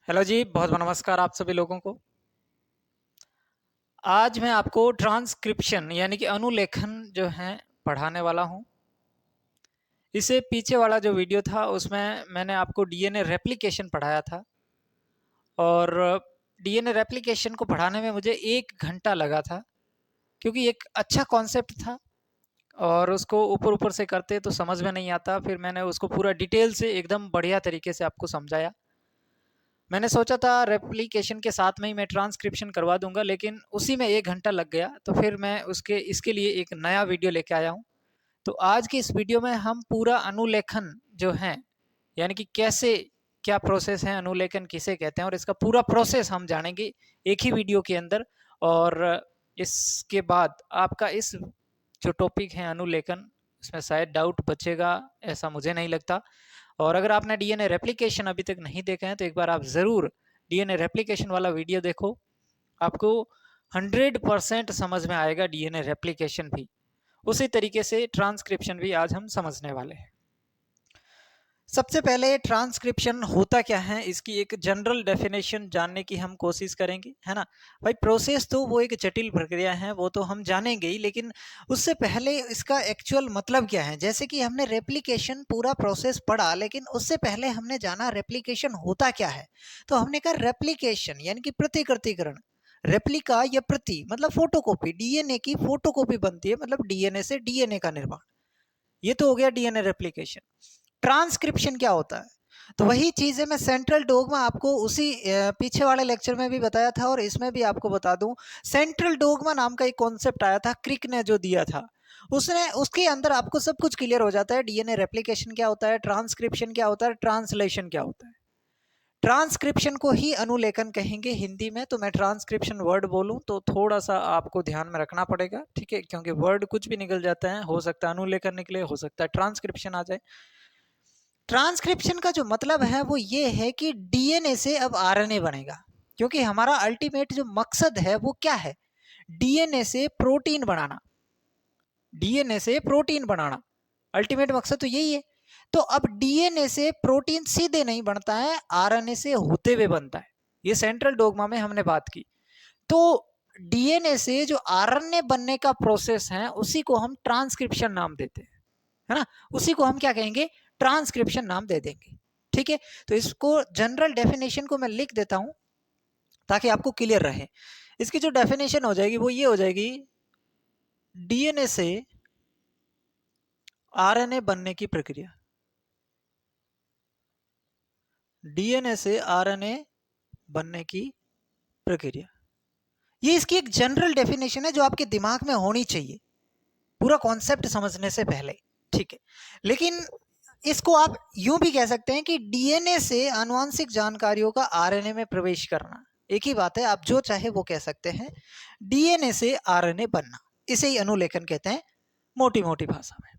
Hello जी, बहुत-बहुत नमस्कार आप सभी लोगों को। आज मैं आपको ट्रांसक्रिप्शन यानी कि अनुलेखन जो है पढ़ाने वाला हूँ। इससे पीछे वाला जो वीडियो था उसमें मैंने आपको डीएनए रेप्लिकेशन पढ़ाया था और डीएनए रेप्लिकेशन को पढ़ाने में मुझे 1 घंटा लगा था क्योंकि एक अच्छा कॉन्सेप्ट था और उसको ऊपर-ऊपर से करते तो समझ में नहीं आता। फिर मैंने उसको पूरा डिटेल से एकदम बढ़िया तरीके से आपको समझाया। मैंने सोचा था रेप्लिकेशन के साथ में ही मैं ट्रांसक्रिप्शन करवा दूँगा, लेकिन उसी में 1 घंटा लग गया, तो फिर मैं उसके इसके लिए एक नया वीडियो लेके आया हूँ। तो आज की इस वीडियो में हम पूरा अनुलेखन जो है, यानी कि कैसे क्या प्रोसेस है, अनुलेखन किसे कहते हैं और इसका पूरा प्रोसेस हम जानेंगे एक ही वीडियो के अंदर। और इसके बाद आपका इस जो टॉपिक है अनुलेखन, इसमें शायद डाउट बचेगा, ऐसा मुझे नहीं लगता। और अगर आपने डीएनए रेप्लिकेशन अभी तक नहीं देखा है तो एक बार आप ज़रूर डीएनए रेप्लिकेशन वाला वीडियो देखो। आपको 100% समझ में आएगा डीएनए रेप्लिकेशन भी। उसी तरीके से ट्रांसक्रिप्शन भी आज हम समझने वाले हैं। सबसे पहले ट्रांसक्रिप्शन होता क्या है, इसकी एक जनरल डेफिनेशन जानने की हम कोशिश करेंगे, है ना? भाई प्रोसेस तो वो एक जटिल प्रक्रिया है, वो तो हम जानेंगे ही, लेकिन उससे पहले इसका एक्चुअल मतलब क्या है? जैसे कि हमने रेप्लिकेशन पूरा प्रोसेस पढ़ा, लेकिन उससे पहले हमने जाना रेप्लिकेशन होता क्या है? तो हमने कहा रेप्लिकेशन यानी कि प्रतिकृतिकरण। रेप्लिका या प्रति मतलब फोटोकॉपी, डीएनए की फोटोकॉपी बनती है, मतलब डीएनए से डीएनए का निर्माण। ये तो हो गया डीएनए रेप्लिकेशन। ट्रांसक्रिप्शन क्या होता है? तो वही चीज़ है, मैं सेंट्रल डोग्मा आपको उसी पीछे वाले लेक्चर में भी बताया था और इसमें भी आपको बता दूं। सेंट्रल डोग्मा नाम का एक कॉन्सेप्ट आया था, क्रिक ने जो दिया था, उसने उसके अंदर आपको सब कुछ क्लियर हो जाता है। डीएनए रेप्लिकेशन क्या होता है, ट्रांसक्रिप्शन क्या होता है, ट्रांसलेशन क्या होता है। ट्रांसक्रिप्शन को ही अनुलेखन कहेंगे हिंदी में, तो मैं ट्रांसक्रिप्शन वर्ड बोलूं तो थोड़ा सा आपको ध्यान में रखना पड़ेगा, ठीक है? क्योंकि वर्ड कुछ भी निकल जाता है, हो सकता है अनुलेखन निकले, हो सकता है ट्रांसक्रिप्शन आ जाए। ट्रांसक्रिप्शन का जो मतलब है वो ये है कि डीएनए से अब आरएनए बनेगा, क्योंकि हमारा अल्टीमेट जो मकसद है वो क्या है? डीएनए से प्रोटीन बनाना। डीएनए से प्रोटीन बनाना अल्टीमेट मकसद तो यही है। तो अब डीएनए से प्रोटीन सीधे नहीं बनता है, आरएनए से होते हुए बनता है। ये सेंट्रल डोग्मा में हमने बात की। तो डीएनए से जो आरएनए बनने का प्रोसेस है उसी को हम ट्रांसक्रिप्शन नाम देते हैं, है ना? उसी को हम क्या कहेंगे? ट्रांसक्रिप्शन नाम दे देंगे, ठीक है? तो इसको जनरल डेफिनेशन को मैं लिख देता हूं ताकि आपको क्लियर रहे। इसकी जो डेफिनेशन हो जाएगी वो ये हो जाएगी, डीएनए से आरएनए बनने की प्रक्रिया। डीएनए से आरएनए बनने की प्रक्रिया, ये इसकी एक जनरल डेफिनेशन है जो आपके दिमाग में होनी चाहिए पूरा कॉन्सेप्ट समझने से पहले, ठीक है? लेकिन इसको आप यूं भी कह सकते हैं कि डीएनए से आनुवंशिक जानकारियों का आरएनए में प्रवेश करना, एक ही बात है, आप जो चाहे वो कह सकते हैं। डीएनए से आरएनए बनना, इसे ही अनुलेखन कहते हैं मोटी मोटी भाषा में।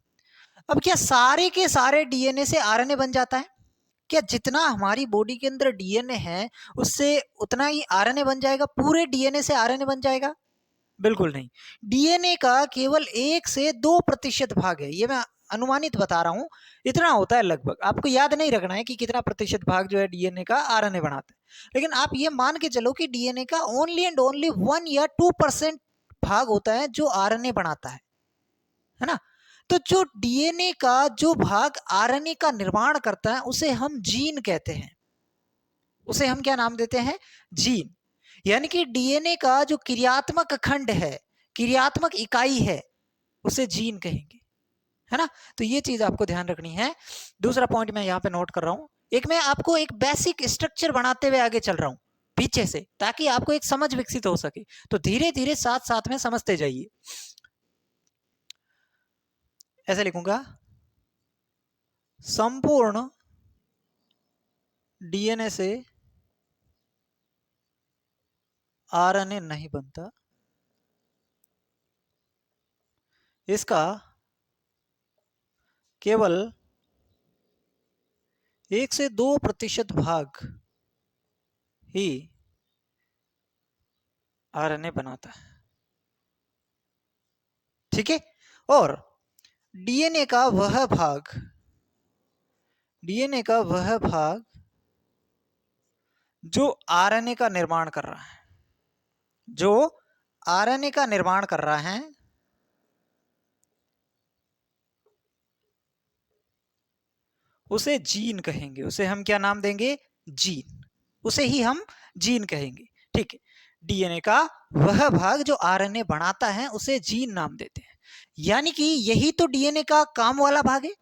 अब क्या सारे के सारे डीएनए से आरएनए बन जाता है? क्या जितना हमारी बॉडी के अंदर डीएनए है उससे उतना ही आरएनए बन जाएगा? पूरे डीएनए से आरएनए बन जाएगा? बिल्कुल नहीं। डीएनए का केवल 1 से 2% भाग है, ये मैं अनुमानित बता रहा हूं, इतना होता है लगभग। आपको याद नहीं रखना है कि कितना प्रतिशत भाग जो है डीएनए का आरएनए बनाता है, लेकिन आप ये मान के चलो कि डीएनए का ओनली एंड ओनली 1 या 2% भाग होता है जो आरएनए बनाता है ना? तो जो डीएनए का जो भाग आरएनए का निर्माण करता है उसे हम जीन कहते हैं। उसे हम क्या नाम देते हैं? जीन। यानी कि डीएनए का जो क्रियात्मक खंड है, क्रियात्मक इकाई है, उसे जीन कहेंगे, है ना? तो ये चीज आपको ध्यान रखनी है। दूसरा पॉइंट मैं यहाँ पे नोट कर रहा हूं, एक मैं आपको एक बेसिक स्ट्रक्चर बनाते हुए आगे चल रहा हूं पीछे से, ताकि आपको एक समझ विकसित हो सके। तो धीरे धीरे साथ साथ में समझते जाइए। ऐसे लिखूंगा, संपूर्ण डीएनए से आरएनए नहीं बनता, इसका केवल 1 से 2% भाग ही आरएनए बनाता है, ठीक है? और डीएनए का वह भाग, डीएनए का वह भाग जो आरएनए का निर्माण कर रहा है, जो आरएनए का निर्माण कर रहा है, उसे जीन कहेंगे। उसे हम क्या नाम देंगे? जीन। उसे ही हम जीन कहेंगे। ठीक है, डीएनए का वह भाग जो आरएनए बनाता है उसे जीन नाम देते हैं। यानी कि यही तो डीएनए का काम वाला भाग है,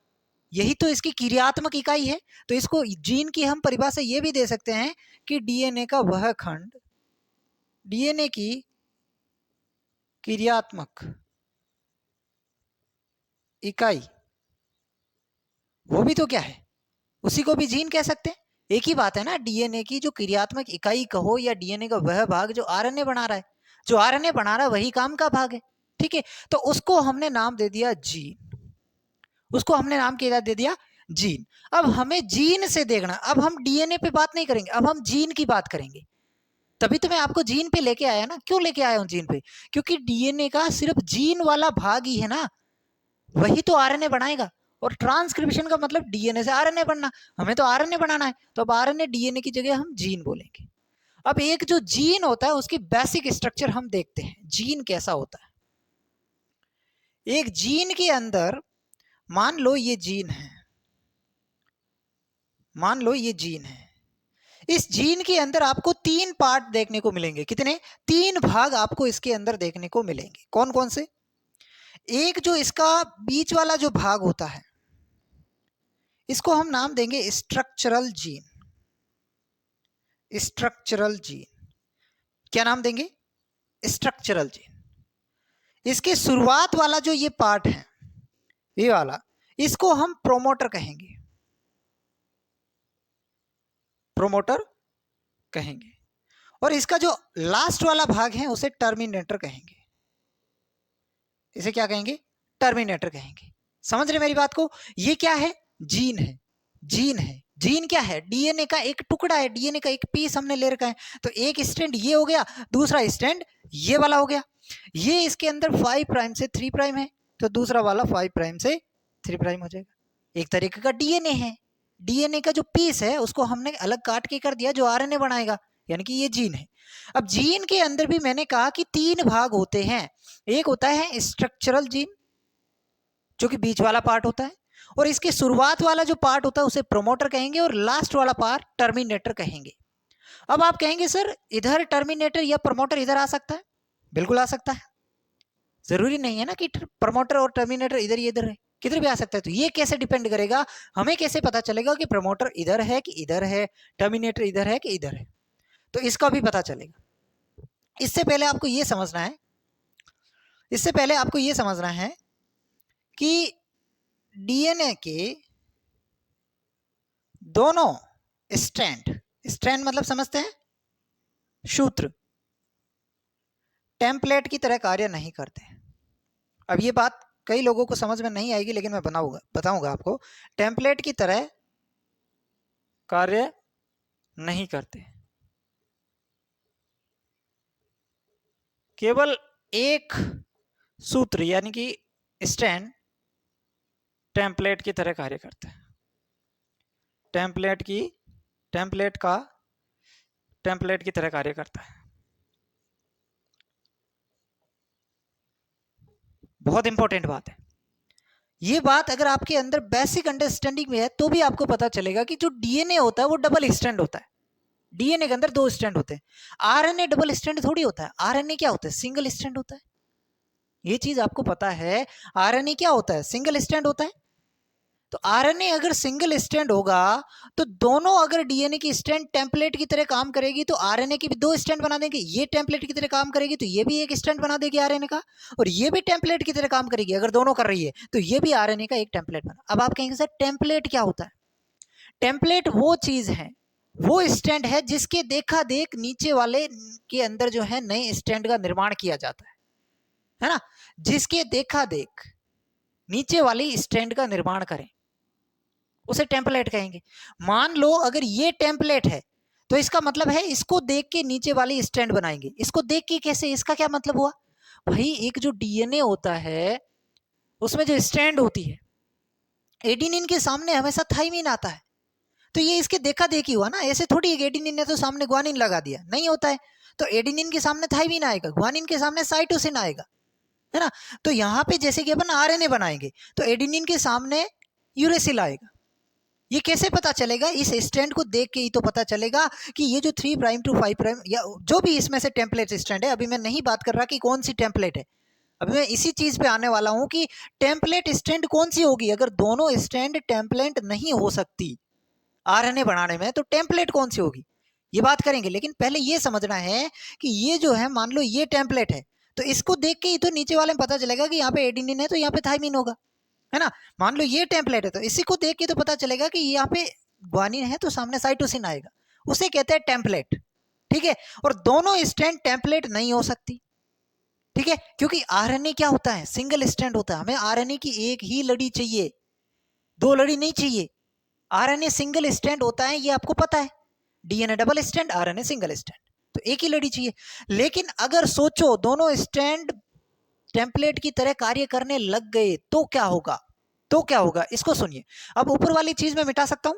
यही तो इसकी क्रियात्मक इकाई है। तो इसको जीन की हम परिभाषा ये भी दे सकते हैं कि डीएनए का वह खंड, डीएनए की क्रियात्मक इकाई, वो भी तो क्या है, उसी को भी जीन कह सकते हैं। एक ही बात है ना, डीएनए की जो क्रियात्मक इकाई कहो या डीएनए का वह भाग जो आरएनए बना रहा है, जो आरएनए बना रहा है वही काम का भाग है। ठीक है, तो उसको हमने नाम दे दिया जीन, उसको हमने नाम क्या दे दिया? जीन। अब हमें जीन से देखना, अब हम डीएनए पे बात नहीं करेंगे, अब हम जीन की बात करेंगे। तभी तो मैं आपको जीन पे लेके आया ना। क्यों लेके आया हूं जीन पे? क्योंकि डीएनए का सिर्फ जीन वाला भाग ही है ना, वही तो आरएनए बनाएगा। और ट्रांसक्रिप्शन का मतलब डीएनए से आरएनए बनना, हमें तो आरएनए बनाना है, तो अब आरएनए डीएनए की जगह हम जीन बोलेंगे। अब एक जो जीन होता है उसकी बेसिक स्ट्रक्चर हम देखते हैं, जीन कैसा होता है। एक जीन के अंदर, मान लो ये जीन है, मान लो ये जीन है, इस जीन के अंदर आपको 3 पार्ट देखने को मिलेंगे। कितने? 3 भाग आपको इसके अंदर देखने को मिलेंगे। कौन कौन से? एक जो इसका बीच वाला जो भाग होता है, इसको हम नाम देंगे स्ट्रक्चरल जीन। स्ट्रक्चरल जीन, क्या नाम देंगे? Structural gene. इसके शुरुआत वाला जो ये पार्ट है, ये वाला, इसको हम प्रोमोटर कहेंगे, प्रोमोटर कहेंगे। और इसका जो लास्ट वाला भाग है उसे टर्मिनेटर कहेंगे। इसे क्या कहेंगे? टर्मिनेटर कहेंगे। समझ रहे मेरी बात को? ये क्या है? जीन है। जीन है, जीन क्या है? डीएनए का एक टुकड़ा है, डीएनए का एक पीस हमने ले रखा है। तो एक स्ट्रैंड ये हो गया, दूसरा स्ट्रैंड ये वाला हो गया। ये इसके अंदर 5 प्राइम से 3 प्राइम है, तो दूसरा वाला 5 प्राइम से 3 प्राइम हो जाएगा। एक तरीके का डीएनए है। डीएनए का जो पीस है उसको हमने अलग काट के कर दिया जो आरएनए बनाएगा, यानी कि ये जीन है। अब जीन के अंदर भी मैंने कहा कि 3 भाग होते हैं। एक होता है स्ट्रक्चरल जीन, जो कि बीच वाला पार्ट होता है, और इसके शुरुआत वाला जो पार्ट होता है उसे प्रोमोटर कहेंगे, और लास्ट वाला पार्ट टर्मिनेटर कहेंगे। अब आप कहेंगे सर इधर टर्मिनेटर या प्रोमोटर इधर आ सकता है? बिल्कुल आ सकता है। जरूरी नहीं है ना कि प्रोमोटर और टर्मिनेटर इधर ही इधर है, किधर भी आ सकता है। तो ये कैसे डिपेंड करेगा, हमें कैसे पता चलेगा कि प्रोमोटर इधर है कि इधर है, टर्मिनेटर इधर है कि इधर है? तो इसका भी पता चलेगा। इससे पहले आपको ये समझना है, इससे पहले आपको ये समझना है कि डीएनए के दोनों स्ट्रैंड, स्ट्रैंड मतलब समझते हैं, सूत्र, टेम्पलेट की तरह कार्य नहीं करते। अब ये बात कई लोगों को समझ में नहीं आएगी, लेकिन मैं बताऊंगा आपको। टेम्पलेट की तरह कार्य नहीं करते, केवल एक सूत्र यानी कि स्ट्रैंड टेम्पलेट की तरह कार्य करता है। टेम्पलेट की तरह कार्य करता है। बहुत इंपॉर्टेंट बात है ये बात। अगर आपके अंदर बेसिक अंडरस्टैंडिंग में है तो भी आपको पता चलेगा कि जो डीएनए होता है वो डबल स्ट्रैंड होता है। डीएनए के अंदर 2 स्ट्रैंड होते हैं। आरएनए डबल स्ट्रैंड थोड़ी होता है। आरएनए क्या होता है? सिंगल स्ट्रैंड होता है। ये चीज आपको पता है। आरएनए क्या होता है? सिंगल स्ट्रैंड होता है। तो आरएनए अगर सिंगल स्ट्रैंड होगा तो दोनों, अगर डीएनए की स्ट्रैंड टेम्पलेट की तरह काम करेगी तो आरएनए की भी 2 स्ट्रैंड बना देंगे। ये टेम्पलेट की तरह काम करेगी तो ये भी एक स्ट्रैंड बना देगी आरएनए का, और ये भी टेम्पलेट की तरह काम करेगी। अगर दोनों कर रही है तो ये भी आरएनए का एक टेम्पलेट बना। अब आप कहेंगे सर टेम्पलेट क्या होता है? टेम्पलेट वो चीज है, वो स्टैंड है जिसके देखा देख नीचे वाले के अंदर जो है नए स्टैंड का निर्माण किया जाता है ना? जिसके देखा देख नीचे वाली स्टैंड का निर्माण करें उसे टेम्पलेट कहेंगे। मान लो अगर ये टेम्पलेट है तो इसका मतलब है इसको देख के नीचे वाली स्टैंड बनाएंगे। इसको देख के कैसे? इसका क्या मतलब हुआ भाई? एक जो डीएनए होता है उसमें जो स्टैंड होती है, एडेनिन के सामने हमेशा थाइमिन आता है। तो तो ये इसके देखा देखी हुआ ना, ऐसे थोड़ी एक एडेनिन ने तो सामने ग्वानिन लगा दिया, नहीं होता है। तो एडेनिन के सामने थाइमिन आएगा, ग्वानिन के सामने साइटोसिन आएगा, है ना। तो यहाँ पे जैसे कि अपन आरएनए बनाएंगे तो एडेनिन के सामने यूरेसिल आएगा। ये कैसे पता चलेगा? इस स्ट्रैंड को देख के ही तो पता चलेगा कि ये जो 3 प्राइम टू 5 प्राइम या जो भी इसमें से टेम्पलेट स्ट्रैंड है, अभी मैं नहीं बात कर रहा कि कौन सी टेम्पलेट है, अभी मैं इसी चीज पे आने वाला हूं कि टेम्पलेट स्ट्रैंड कौन सी होगी। अगर दोनों स्ट्रैंड टेम्पलेट नहीं हो सकती आरएनए बनाने में तो टेम्पलेट कौन सी होगी, ये बात करेंगे। लेकिन पहले ये समझना है कि ये जो है, मान लो ये टेम्पलेट है, तो इसको देख के ही तो नीचे वाले में पता चलेगा कि यहाँ पे एडेनिन है तो यहाँ पे थाइमिन होगा, है ना। मान लो ये टेम्पलेट है तो इसी को देख के तो पता चलेगा कि यहाँ पे ग्वानिन है तो सामने साइटोसिन आएगा, उसे कहते हैं टेम्पलेट, ठीक है। और दोनों स्ट्रैंड टेम्पलेट नहीं हो सकती, ठीक है, क्योंकि आरएनए क्या होता है, सिंगल स्ट्रैंड होता है। हमें आरएनए की एक ही लड़ी चाहिए, दो लड़ी नहीं चाहिए। आरएनए सिंगल स्ट्रैंड होता है, ये आपको पता है। DNA double strand, RNA single strand, तो एक ही लड़ी चाहिए। लेकिन अगर सोचो दोनों स्ट्रैंड टेम्पलेट की तरह कार्य करने लग गए तो क्या होगा, तो क्या होगा, इसको सुनिए। अब ऊपर वाली चीज मैं मिटा सकता हूं,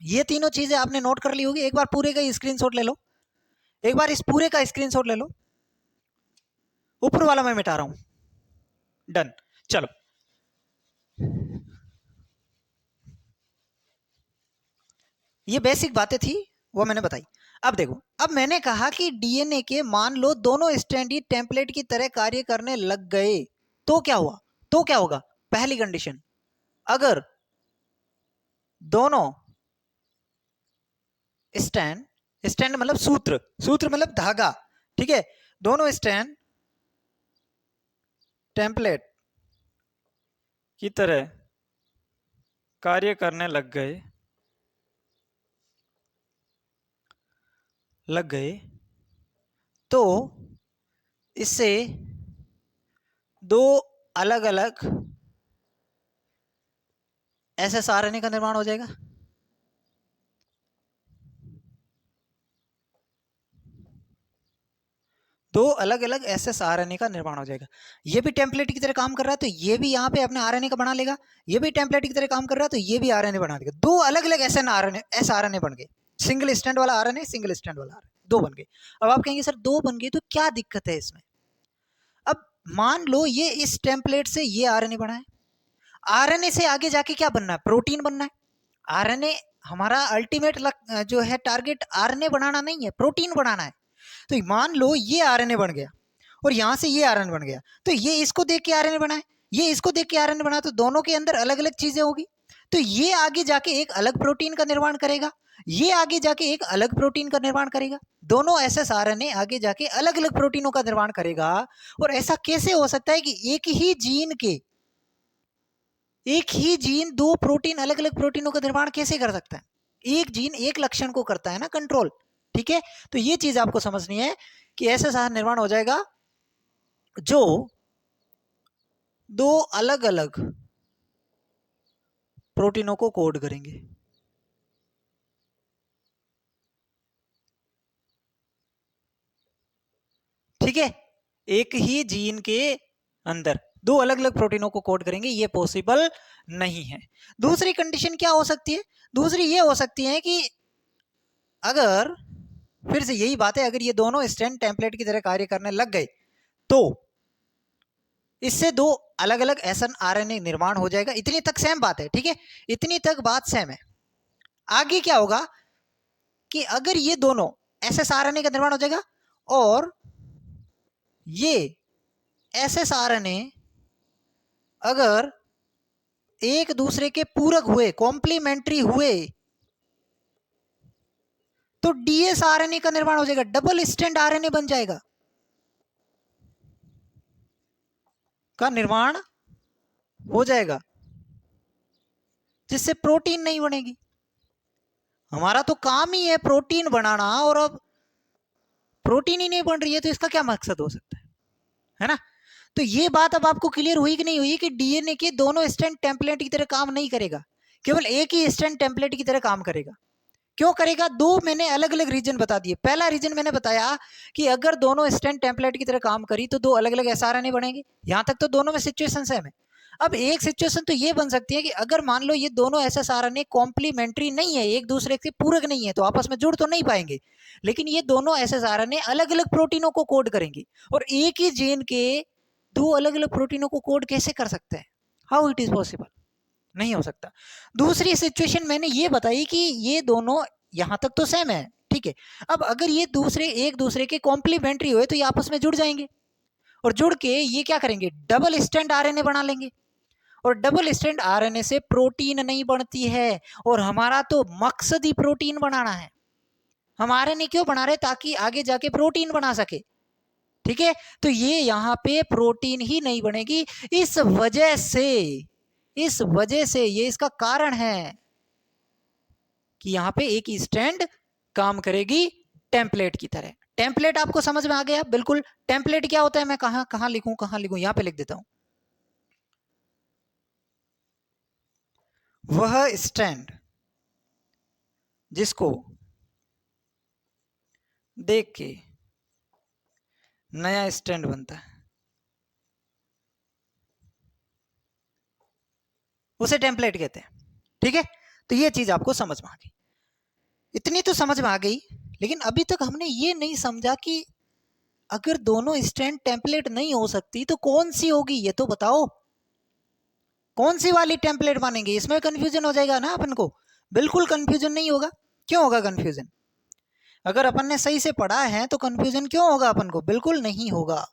ये तीनों चीजें आपने नोट कर ली होगी। एक बार पूरे का स्क्रीनशॉट ले लो, एक बार इस पूरे का स्क्रीनशॉट ले लो। ऊपर वाला मैं मिटा रहा हूं, डन। चलो, ये बेसिक बातें थी, वो मैंने बताई। अब देखो, अब मैंने कहा कि डीएनए के मान लो दोनों स्ट्रैंड ही टेम्पलेट की तरह कार्य करने लग गए तो क्या हुआ, तो क्या होगा। पहली कंडीशन, अगर दोनों स्ट्रैंड, स्ट्रैंड मतलब सूत्र, सूत्र मतलब धागा, ठीक है, दोनों स्ट्रैंड टेम्पलेट की तरह कार्य करने लग गए तो इससे दो अलग अलग एसएसआरएनए का निर्माण हो जाएगा। दो अलग अलग एसएसआरएनए का निर्माण हो जाएगा। ये भी टेम्पलेट की तरह काम कर रहा है तो ये भी यहाँ पे अपने आरएनए का बना लेगा, ये भी टेम्पलेट की तरह काम कर रहा है तो ये भी आरएनए बना देगा। दो अलग अलग एसआरएनए बन गए, सिंगल स्ट्रैंड वाला आरएनए, सिंगल स्ट्रैंड वाला आरएनए, दो बन गए। अब आप कहेंगे सर दो बन गए तो क्या दिक्कत है इसमें। अब मान लो ये इस टेम्पलेट से ये आरएनए बना है, आरएनए से आगे जाके क्या बनना है, प्रोटीन बनना है। आरएनए हमारा अल्टीमेट जो है टारगेट आरएनए बनाना नहीं है, प्रोटीन बनाना है। तो मान लो ये आरएनए बन गया और यहां से ये आरएनए बन गया, तो ये इसको देख के आरएनए बना है, ये इसको देख के आरएनए बना, तो दोनों के अंदर अलग अलग चीजें होगी। तो ये आगे जाके एक अलग प्रोटीन का निर्माण करेगा, ये आगे जाके एक अलग प्रोटीन का निर्माण करेगा। दोनों एसएसआरएनए आगे जाके अलग अलग प्रोटीनों का निर्माण करेगा। और ऐसा कैसे हो सकता है कि एक ही जीन दो प्रोटीन, अलग अलग प्रोटीनों का निर्माण कैसे कर सकता है। एक जीन एक लक्षण को करता है ना, कंट्रोल, ठीक है। तो ये चीज आपको समझनी है कि एसएसआर निर्माण हो जाएगा जो दो अलग अलग प्रोटीनों को कोड करेंगे, ठीक है। एक ही जीन के अंदर दो अलग अलग प्रोटीनों को कोड करेंगे, ये पॉसिबल नहीं है। दूसरी कंडीशन क्या हो सकती है, दूसरी ये हो सकती है कि अगर, फिर से यही बात है, अगर ये दोनों स्ट्रैंड टेम्पलेट की तरह कार्य करने लग गए तो इससे दो अलग अलग एसएनआरएनए निर्माण हो जाएगा। इतनी तक सेम बात है, ठीक है, इतनी तक बात सेम है। आगे क्या होगा कि अगर ये दोनों एसएसआरएनए का निर्माण हो जाएगा और ये एसएसआरएनए अगर एक दूसरे के पूरक हुए, कॉम्प्लीमेंट्री हुए, तो डीएसआरएनए का निर्माण हो जाएगा, डबल स्ट्रैंड आरएनए बन जाएगा, का निर्माण हो जाएगा, जिससे प्रोटीन नहीं बनेगी। हमारा तो काम ही है प्रोटीन बनाना, और अब प्रोटीन ही नहीं बन रही है तो इसका क्या मकसद हो सकता है ना। तो ये बात अब आपको क्लियर हुई कि नहीं हुई कि डीएनए के दोनों स्ट्रैंड टेम्पलेट की तरह काम नहीं करेगा, केवल एक ही स्ट्रैंड टेम्पलेट की तरह काम करेगा। क्यों करेगा, दो मैंने अलग अलग रीजन बता दिए। पहला रीजन मैंने बताया कि अगर दोनों स्ट्रैंड टेम्पलेट की तरह काम करी तो दो अलग अलग एसआरएनए बनेंगे, यहां तक तो दोनों में सिचुएशन सेम है। अब एक सिचुएशन तो ये बन सकती है कि अगर मान लो ये दोनों एसएसआरएनए कॉम्प्लीमेंट्री नहीं है, एक दूसरे के पूरक नहीं है, तो आपस में जुड़ तो नहीं पाएंगे, लेकिन ये दोनों एसएसआरएनए अलग अलग प्रोटीनों को कोड करेंगे, और एक ही जीन के दो अलग अलग प्रोटीनों को कोड कैसे कर सकते हैं? How it is possible? नहीं हो सकता। दूसरी सिचुएशन मैंने ये बताई कि ये दोनों यहां तक तो सेम है, ठीक है। अब अगर ये दूसरे एक दूसरे के कॉम्प्लीमेंट्री हुए तो ये आपस में जुड़ जाएंगे, और जुड़ के ये क्या करेंगे, डबल स्ट्रैंड आरएनए बना लेंगे, और डबल स्ट्रैंड आरएनए से प्रोटीन नहीं बनती है, और हमारा तो मकसद ही प्रोटीन बनाना है। हम आरएनए क्यों बना रहे? ताकि आगे जाके प्रोटीन बना सके, ठीक है। तो ये यहाँ पे प्रोटीन ही नहीं बनेगी, इस वजह से ये इसका कारण है कि यहाँ पे एक ही स्ट्रैंड काम करेगी टेम्पलेट की तरह। टेम्पलेट आपको समझ में आ गया? बिल्कुल। टेम्पलेट क्या होता है? मैं कहां लिखूं, यहां पे लिख देता हूं। वह स्ट्रैंड जिसको देख के नया स्ट्रैंड बनता है उसे टेम्पलेट कहते हैं, ठीक है। तो ये चीज आपको समझ में आ गई, इतनी तो समझ में आ गई। लेकिन अभी तक हमने ये नहीं समझा कि अगर दोनों स्ट्रैंड टेम्पलेट नहीं हो सकती तो कौन सी होगी, ये तो बताओ। कौन सी वाली टेम्पलेट मानेंगे? इसमें कंफ्यूजन हो जाएगा ना अपन को। बिल्कुल कंफ्यूजन नहीं होगा। क्यों होगा कंफ्यूजन? अगर अपन ने सही से पढ़ा है तो कंफ्यूजन क्यों होगा अपन को? बिल्कुल नहीं होगा।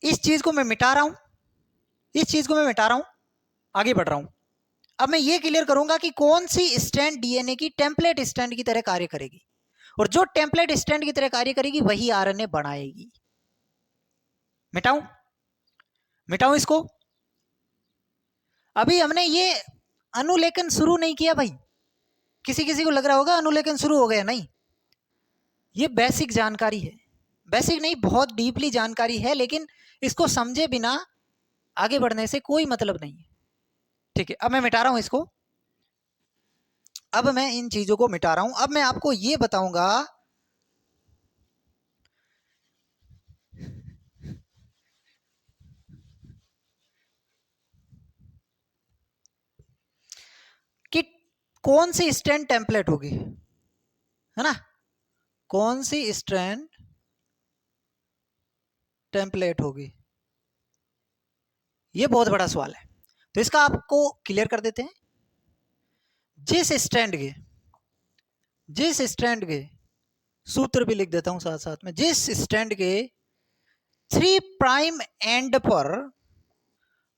इस चीज को मैं मिटा रहा हूं, आगे बढ़ रहा हूं। अब मैं ये क्लियर करूंगा कि कौन सी स्ट्रैंड डीएनए की टेम्पलेट स्ट्रैंड की तरह कार्य करेगी, और जो टेम्पलेट स्ट्रैंड की तरह कार्य करेगी वही आरएनए बनाएगी। मिटाऊं इसको? अभी हमने ये अनुलेखन शुरू नहीं किया भाई। किसी को लग रहा होगा अनुलेखन शुरू हो गया, नहीं। ये बेसिक जानकारी है, बेसिक नहीं बहुत डीपली जानकारी है, लेकिन इसको समझे बिना आगे बढ़ने से कोई मतलब नहीं है, ठीक है। अब मैं मिटा रहा हूं इसको, अब मैं इन चीजों को मिटा रहा हूं। अब मैं आपको ये बताऊंगा कि कौन सी स्ट्रैंड टेम्पलेट होगी, है ना। कौन सी स्ट्रैंड टेम्पलेट होगी, ये बहुत बड़ा सवाल है। तो इसका आपको क्लियर कर देते हैं। जिस स्ट्रैंड के सूत्र भी लिख देता हूं साथ साथ में, जिस स्ट्रैंड के 3 प्राइम एंड पर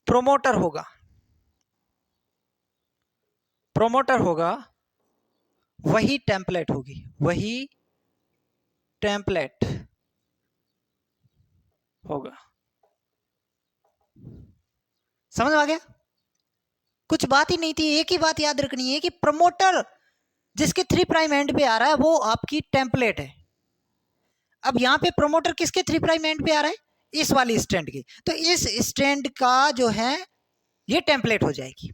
प्रोमोटर होगा वही टेम्पलेट होगी, होगा। समझ में आ गया? कुछ बात ही नहीं थी, एक ही बात याद रखनी है कि प्रमोटर जिसके 3 प्राइम एंड पे आ रहा है वो आपकी टेम्पलेट है। अब यहां पे प्रमोटर किसके 3 प्राइम एंड पे आ रहा है? इस वाली स्ट्रैंड की। तो इस स्ट्रैंड का जो है ये टेम्पलेट हो जाएगी।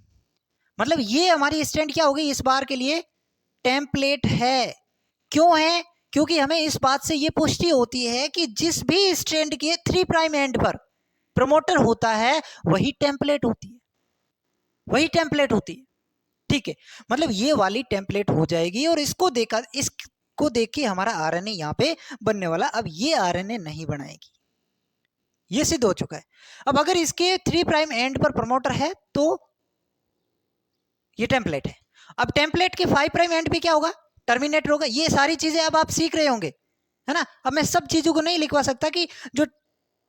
मतलब ये हमारी स्ट्रैंड क्या होगी इस बार के लिए? टेम्पलेट है। क्यों है? क्योंकि हमें इस बात से ये पुष्टि होती है कि जिस भी स्ट्रैंड के 3 प्राइम एंड पर प्रमोटर होता है वही टेम्पलेट होती है, ठीक है। मतलब ये वाली टेम्पलेट हो जाएगी, और इसको देख के हमारा आरएनए यहाँ पे बनने वाला। अब ये आरएनए नहीं बनाएगी, ये सिद्ध हो चुका है। अब अगर इसके 3 प्राइम एंड पर प्रमोटर है तो ये टेम्पलेट है। अब टेम्पलेट के 5 प्राइम एंड पे क्या होगा? टर्मिनेटर होगा। ये सारी चीजें अब आप सीख रहे होंगे, है ना। अब मैं सब चीजों को नहीं लिखवा सकता कि जो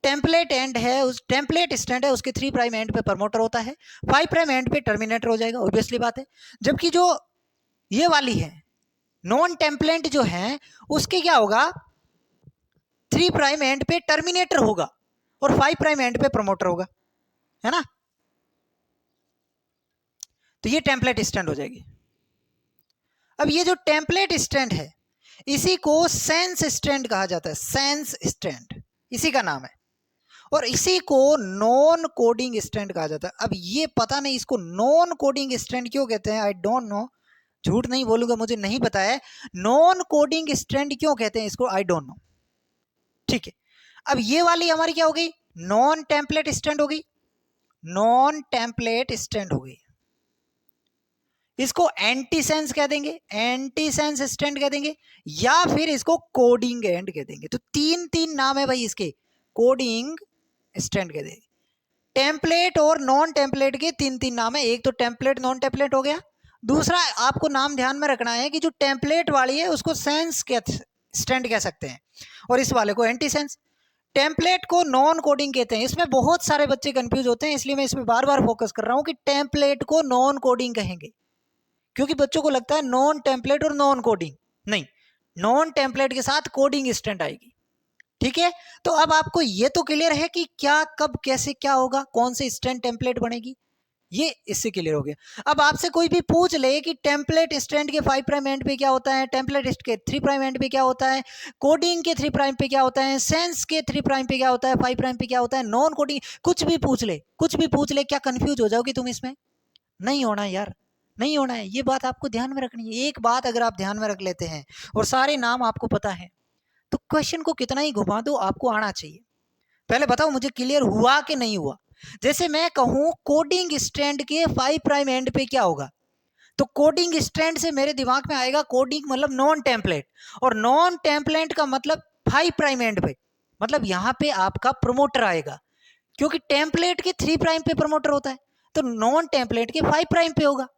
टेम्पलेट एंड है, उस टेम्पलेट स्टैंड है, उसके 3 प्राइम एंड पे प्रमोटर होता है, 5 प्राइम एंड पे टर्मिनेटर हो जाएगा, ऑब्वियसली बात है। जबकि जो ये वाली है नॉन टेम्पलेट जो है उसके क्या होगा? 3 प्राइम एंड पे टर्मिनेटर होगा और 5 प्राइम एंड पे प्रमोटर होगा, है ना। तो ये टेम्पलेट स्टैंड हो जाएगी। अब ये जो टेम्पलेट स्टैंड है इसी को सेंस स्टैंड कहा जाता है, सेंस स्टैंड इसी का नाम है, और इसी को नॉन कोडिंग स्टैंड कहा जाता है। अब ये पता नहीं इसको नॉन कोडिंग स्टैंड क्यों कहते हैं, आई डोंट नो, झूठ नहीं बोलूंगा, मुझे नहीं पता है नॉन कोडिंग स्टैंड क्यों कहते हैं इसको, आई डोंट नो, ठीक है। अब ये वाली हमारी क्या हो गई? नॉन टेम्पलेट स्टैंड हो गई, नॉन टेम्पलेट स्टैंड हो गई, इसको एंटीसेंस कह देंगे, एंटीसेंस स्टैंड कह देंगे, या फिर इसको कोडिंग एंड कह देंगे। तो तीन तीन नाम है भाई इसके, कोडिंग स्टैंड कह देंगे। टेम्पलेट और नॉन टेम्पलेट के तीन तीन नाम है, एक तो टेम्पलेट नॉन टेम्पलेट हो गया, दूसरा आपको नाम ध्यान में रखना है कि जो टेम्पलेट वाली है उसको सेंस के स्टैंड कह सकते हैं और इस वाले को एंटी सेंस। टेम्पलेट को नॉन कोडिंग कहते हैं। इसमें बहुत सारे बच्चे कंफ्यूज होते हैं, इसलिए मैं इसमें बार बार फोकस कर रहा हूं कि टेम्पलेट को नॉन कोडिंग कहेंगे, क्योंकि बच्चों को लगता है नॉन टेम्पलेट और नॉन कोडिंग, नहीं, नॉन टेम्पलेट के साथ कोडिंग स्टैंड आएगी। ठीक है, तो अब आपको ये तो क्लियर है कि क्या कब कैसे क्या होगा, कौन से स्टैंड टेम्पलेट बनेगी, ये इससे क्लियर हो गया। अब आपसे कोई भी पूछ ले कि टेम्पलेट स्टैंड के 5 प्राइम एंड पे क्या होता है, टेम्पलेट के 3 प्राइम एंड पे क्या होता है, कोडिंग के 3 प्राइम पे क्या होता है, सेंस के 3 प्राइम पे क्या होता है, 5 प्राइम पे क्या होता है, नॉन कोडिंग, कुछ भी पूछ ले, कुछ भी पूछ ले, क्या कंफ्यूज हो जाओगे तुम इसमें? नहीं होना यार, नहीं होना है। ये बात आपको ध्यान में रखनी है। एक बात अगर आप ध्यान में रख लेते हैं और सारे नाम आपको पता है तो क्वेश्चन को कितना ही घुमा दो आपको आना चाहिए। पहले बताओ मुझे क्लियर हुआ कि नहीं हुआ? जैसे मैं कहूं कोडिंग स्टैंड के 5 प्राइम एंड पे क्या होगा, तो कोडिंग स्टैंड से मेरे दिमाग में आएगा कोडिंग मतलब नॉन टेम्पलेट, और नॉन टेम्पलेट का मतलब 5 प्राइम एंड पे, मतलब यहां पे आपका प्रमोटर आएगा, क्योंकि टेम्पलेट के 3 प्राइम पे प्रमोटर होता है, तो नॉन टेम्पलेट के 5 प्राइम पे होगा,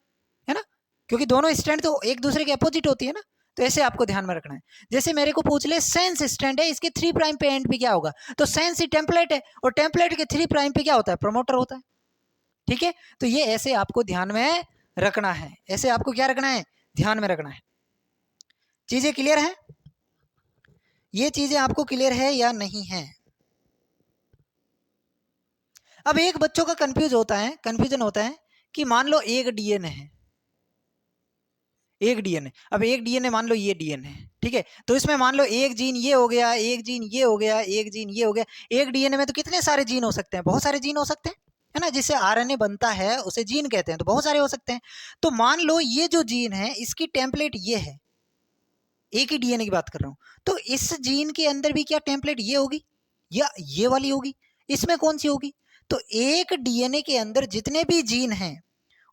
है ना, क्योंकि दोनों स्टैंड तो एक दूसरे के अपोजिट होती है ना। तो ऐसे आपको ध्यान में रखना है। जैसे मेरे को पूछ ले सेंस स्टैंड है, इसके 3 प्राइम पे एंड पे क्या होगा, तो सेंस ही टेम्पलेट है और टेम्पलेट के 3 प्राइम पे क्या होता है, प्रमोटर होता है। ठीक है, तो ये ऐसे आपको ध्यान में रखना है, ऐसे आपको क्या रखना है, ध्यान में रखना है। चीजें क्लियर है? ये चीजें आपको क्लियर है या नहीं है? अब एक बच्चों का कंफ्यूजन होता है कि मान लो एक डीएनए है, एक डीएनए, अब एक डीएनए मान लो ये डीएनए है, ठीक है, तो इसमें मान लो एक जीन ये हो गया, एक जीन ये हो गया, एक जीन ये हो गया। एक डीएनए में तो कितने सारे जीन हो सकते हैं, बहुत सारे जीन हो सकते हैं, है ना, जिससे आरएनए बनता है उसे जीन कहते हैं, तो बहुत सारे हो सकते हैं। तो मान लो ये जो जीन है इसकी टेम्पलेट ये है, एक ही डीएनए की बात कर रहा हूं, तो इस जीन के अंदर भी क्या टेम्पलेट ये होगी या ये वाली होगी, इसमें कौन सी होगी? तो एक डीएनए के अंदर जितने भी जीन हैं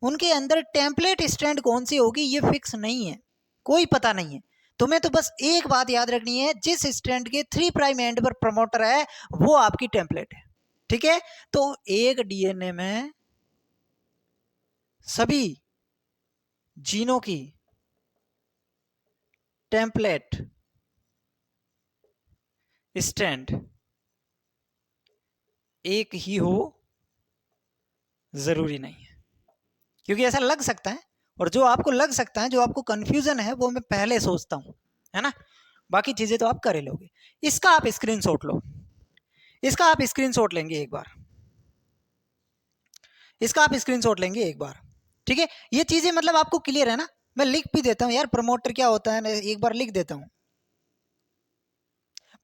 उनके अंदर टेम्पलेट स्ट्रैंड कौन सी होगी ये फिक्स नहीं है, कोई पता नहीं है। तुम्हें तो बस एक बात याद रखनी है, जिस स्ट्रैंड के 3 प्राइम एंड पर प्रमोटर है वो आपकी टेम्पलेट है। ठीक है, तो एक डीएनए में सभी जीनों की टेम्पलेट स्ट्रैंड एक ही हो जरूरी नहीं है, क्योंकि ऐसा लग सकता है, और जो आपको लग सकता है, जो आपको कंफ्यूजन है वो मैं पहले सोचता हूं, है ना, बाकी चीजें तो आप कर लोगे। इसका आप स्क्रीनशॉट लो, इसका आप स्क्रीनशॉट लेंगे एक बार, इसका आप स्क्रीनशॉट लेंगे एक बार। ठीक है, ये चीजें मतलब आपको क्लियर है ना? मैं लिख भी देता हूं यार, प्रमोटर क्या होता है एक बार लिख देता हूं।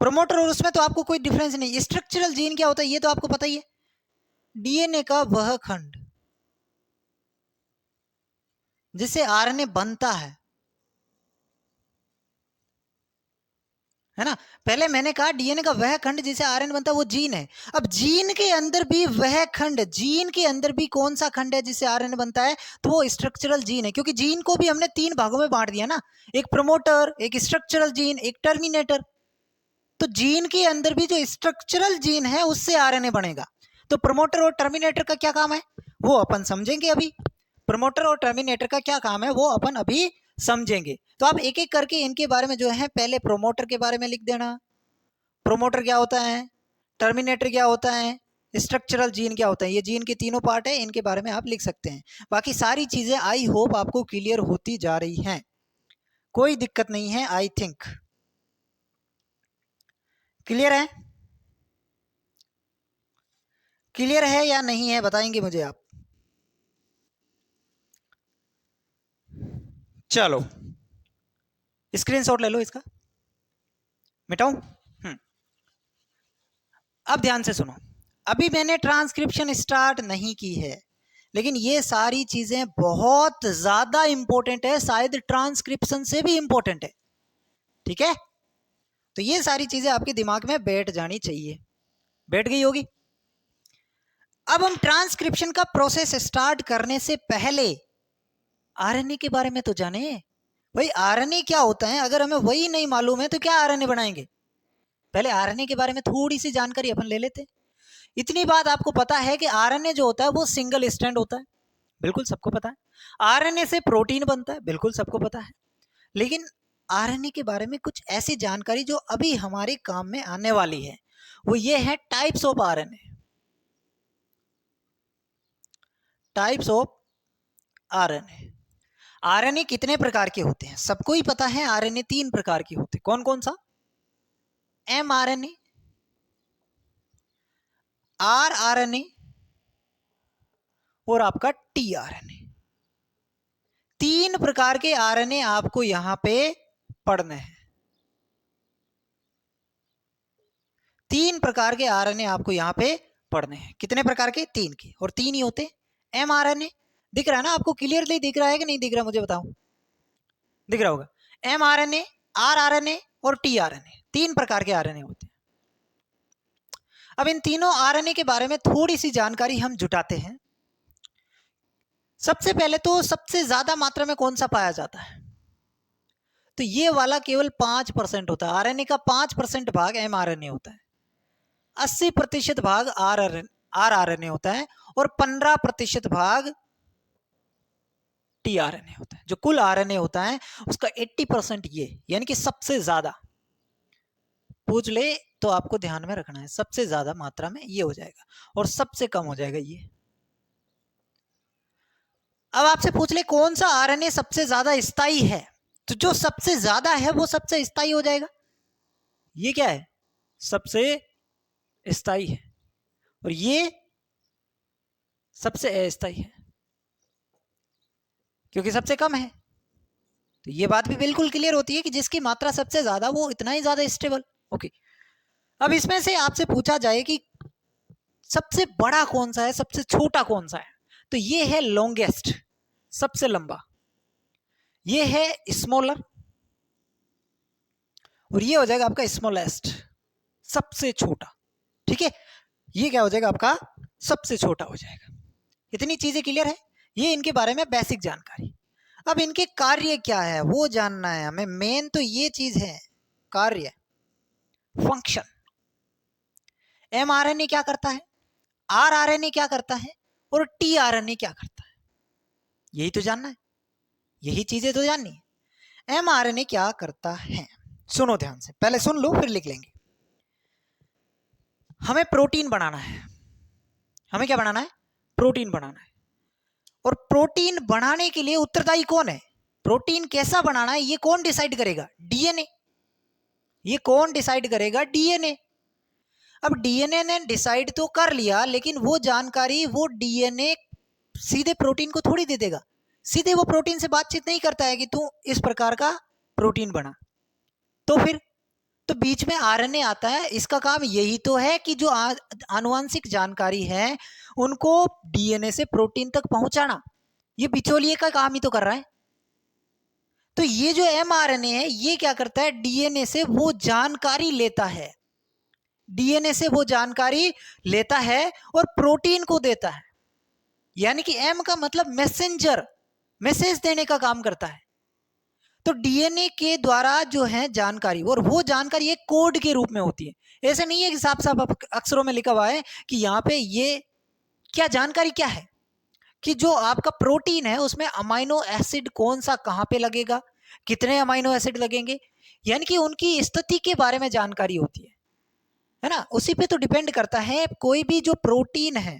प्रमोटर और उसमें तो आपको कोई डिफरेंस नहीं। स्ट्रक्चरल जीन क्या होता है ये तो आपको पता ही है, डीएनए का वह खंड जिससे आरएनए बनता है ना। पहले मैंने कहा डीएनए का वह खंड जिसे आरएनए बनता है वो जीन है। अब जीन के अंदर भी वह खंड, जीन के अंदर भी कौन सा खंड है जिससे आरएनए बनता है, तो वो स्ट्रक्चरल जीन है, क्योंकि जीन को भी हमने 3 भागों में बांट दिया ना, एक प्रमोटर, एक स्ट्रक्चरल जीन, एक टर्मिनेटर। तो जीन के अंदर भी जो स्ट्रक्चरल जीन है उससे आरएनए बनेगा। तो प्रमोटर और टर्मिनेटर का क्या काम है वो अपन समझेंगे अभी। प्रमोटर और टर्मिनेटर का क्या काम है वो अपन अभी समझेंगे। तो आप एक एक करके इनके बारे में जो है, पहले प्रोमोटर के बारे में लिख देना, प्रोमोटर क्या होता है, टर्मिनेटर क्या होता है, स्ट्रक्चरल जीन क्या होता है। ये जीन के तीनों पार्ट है, इनके बारे में आप लिख सकते हैं। बाकी सारी चीजें आई होप आपको क्लियर होती जा रही हैं, कोई दिक्कत नहीं है। आई थिंक क्लियर है, क्लियर है या नहीं है बताएंगे मुझे आप। चलो स्क्रीनशॉट ले लो इसका, मिटाऊं? अब ध्यान से सुनो, अभी मैंने ट्रांसक्रिप्शन स्टार्ट नहीं की है, लेकिन ये सारी चीजें बहुत ज्यादा इंपॉर्टेंट है, शायद ट्रांसक्रिप्शन से भी इंपॉर्टेंट है। ठीक है, तो ये सारी चीजें आपके दिमाग में बैठ जानी चाहिए, बैठ गई होगी। अब हम ट्रांसक्रिप्शन का प्रोसेस स्टार्ट करने से पहले आरएनए के बारे में तो जाने। भाई आरएनए क्या होता है, अगर हमें वही नहीं मालूम है तो क्या आरएनए बनाएंगे। पहले आरएनए के बारे में थोड़ी सी जानकारी अपन ले लेते हैं। इतनी बात आपको पता है कि आरएनए जो होता है वो सिंगल स्ट्रैंड होता है, बिल्कुल सबको पता है। आरएनए से प्रोटीन बनता है, बिल्कुल सबको पता है। लेकिन आरएनए के बारे में कुछ ऐसी जानकारी जो अभी हमारे काम में आने वाली है, वो ये है types of RNA. Types of RNA. RNA कितने प्रकार के होते हैं, सबको ही पता है। आरएनए 3 प्रकार के होते हैं। कौन कौन सा? एमआरएनए, आरआरएनए और आपका टीआरएनए। 3 प्रकार के आरएनए आपको यहां पे पढ़ने हैं। 3 प्रकार के आरएनए आपको यहां पे पढ़ने हैं। कितने प्रकार के? 3 के। और 3 ही होते हैं। एमआरएनए दिख रहा है ना आपको, क्लियरली दिख रहा है कि नहीं दिख रहा, मुझे बताओ। दिख रहा होगा। एमआरएनए, आरआरएनए और टीआरएनए, 3 प्रकार के आरएनए होते हैं। अब इन तीनों आरएनए के बारे में थोड़ी सी जानकारी हम जुटाते हैं। सबसे पहले तो सबसे ज्यादा मात्रा में कौन सा पाया जाता है? तो ये वाला केवल 5% होता है। आरएनए का 5% भाग एमआरएनए होता है, 80% भाग आरआरएनए होता है और 15% भाग टीआरएनए होता है। जो कुल आरएनए होता है उसका 80% ये, यानी कि सबसे ज्यादा पूछ ले तो आपको ध्यान में रखना है, सबसे ज्यादा मात्रा में ये हो जाएगा और सबसे कम हो जाएगा ये। अब आपसे पूछ ले कौन सा आरएनए सबसे ज्यादा स्थायी है, तो जो सबसे ज्यादा है वो सबसे स्थायी हो जाएगा। ये क्या है? सबसे स्थायी है। और ये सबसे अस्थायी है क्योंकि सबसे कम है। तो ये बात भी बिल्कुल क्लियर होती है कि जिसकी मात्रा सबसे ज्यादा वो इतना ही ज्यादा स्टेबल। ओके, अब इसमें से आपसे पूछा जाए कि सबसे बड़ा कौन सा है, सबसे छोटा कौन सा है, तो ये है लॉन्गेस्ट, सबसे लंबा। ये है स्मॉलर और ये हो जाएगा आपका स्मॉलेस्ट, सबसे छोटा। ठीक है, ये क्या हो जाएगा आपका? सबसे छोटा हो जाएगा। इतनी चीजें क्लियर है, ये इनके बारे में बेसिक जानकारी। अब इनके कार्य क्या है वो जानना है हमें। मेन तो ये चीज है, कार्य, फंक्शन। एमआरएनए क्या करता है, आरआरएनए क्या करता है और टीआरएनए क्या करता है, यही तो जानना है, यही चीजें तो जाननी है। एमआरएनए क्या करता है, सुनो ध्यान से, पहले सुन लो फिर लिख लेंगे। हमें प्रोटीन बनाना है। हमें क्या बनाना है? प्रोटीन बनाना है। और प्रोटीन बनाने के लिए उत्तरदायी कौन है? प्रोटीन कैसा बनाना है ये कौन डिसाइड करेगा? डीएनए। ये कौन डिसाइड करेगा? डीएनए। अब डीएनए ने डिसाइड तो कर लिया, लेकिन वो जानकारी वो डीएनए सीधे प्रोटीन को थोड़ी दे देगा। सीधे वो प्रोटीन से बातचीत नहीं करता है कि तू इस प्रकार का प्रोटीन बना। तो फिर तो बीच में आरएनए आता है। इसका काम यही तो है कि जो आनुवंशिक जानकारी है उनको डीएनए से प्रोटीन तक पहुंचाना। ये बिचौलिए का काम ही तो कर रहा है। तो ये जो एमआरएनए है ये क्या करता है? डीएनए से वो जानकारी लेता है, डीएनए से वो जानकारी लेता है और प्रोटीन को देता है। यानी कि एम का मतलब मैसेंजर, मैसेज देने का काम करता है। तो डीएनए के द्वारा जो है जानकारी, और वो जानकारी एक कोड के रूप में होती है। ऐसे नहीं है कि साफ साफ अक्षरों में लिखा हुआ है कि यहाँ पे ये क्या जानकारी क्या है कि जो आपका प्रोटीन है उसमें अमाइनो एसिड कौन सा कहाँ पे लगेगा, कितने अमाइनो एसिड लगेंगे, यानी कि उनकी स्थिति के बारे में जानकारी होती है ना। उसी पे तो डिपेंड करता है कोई भी जो प्रोटीन है।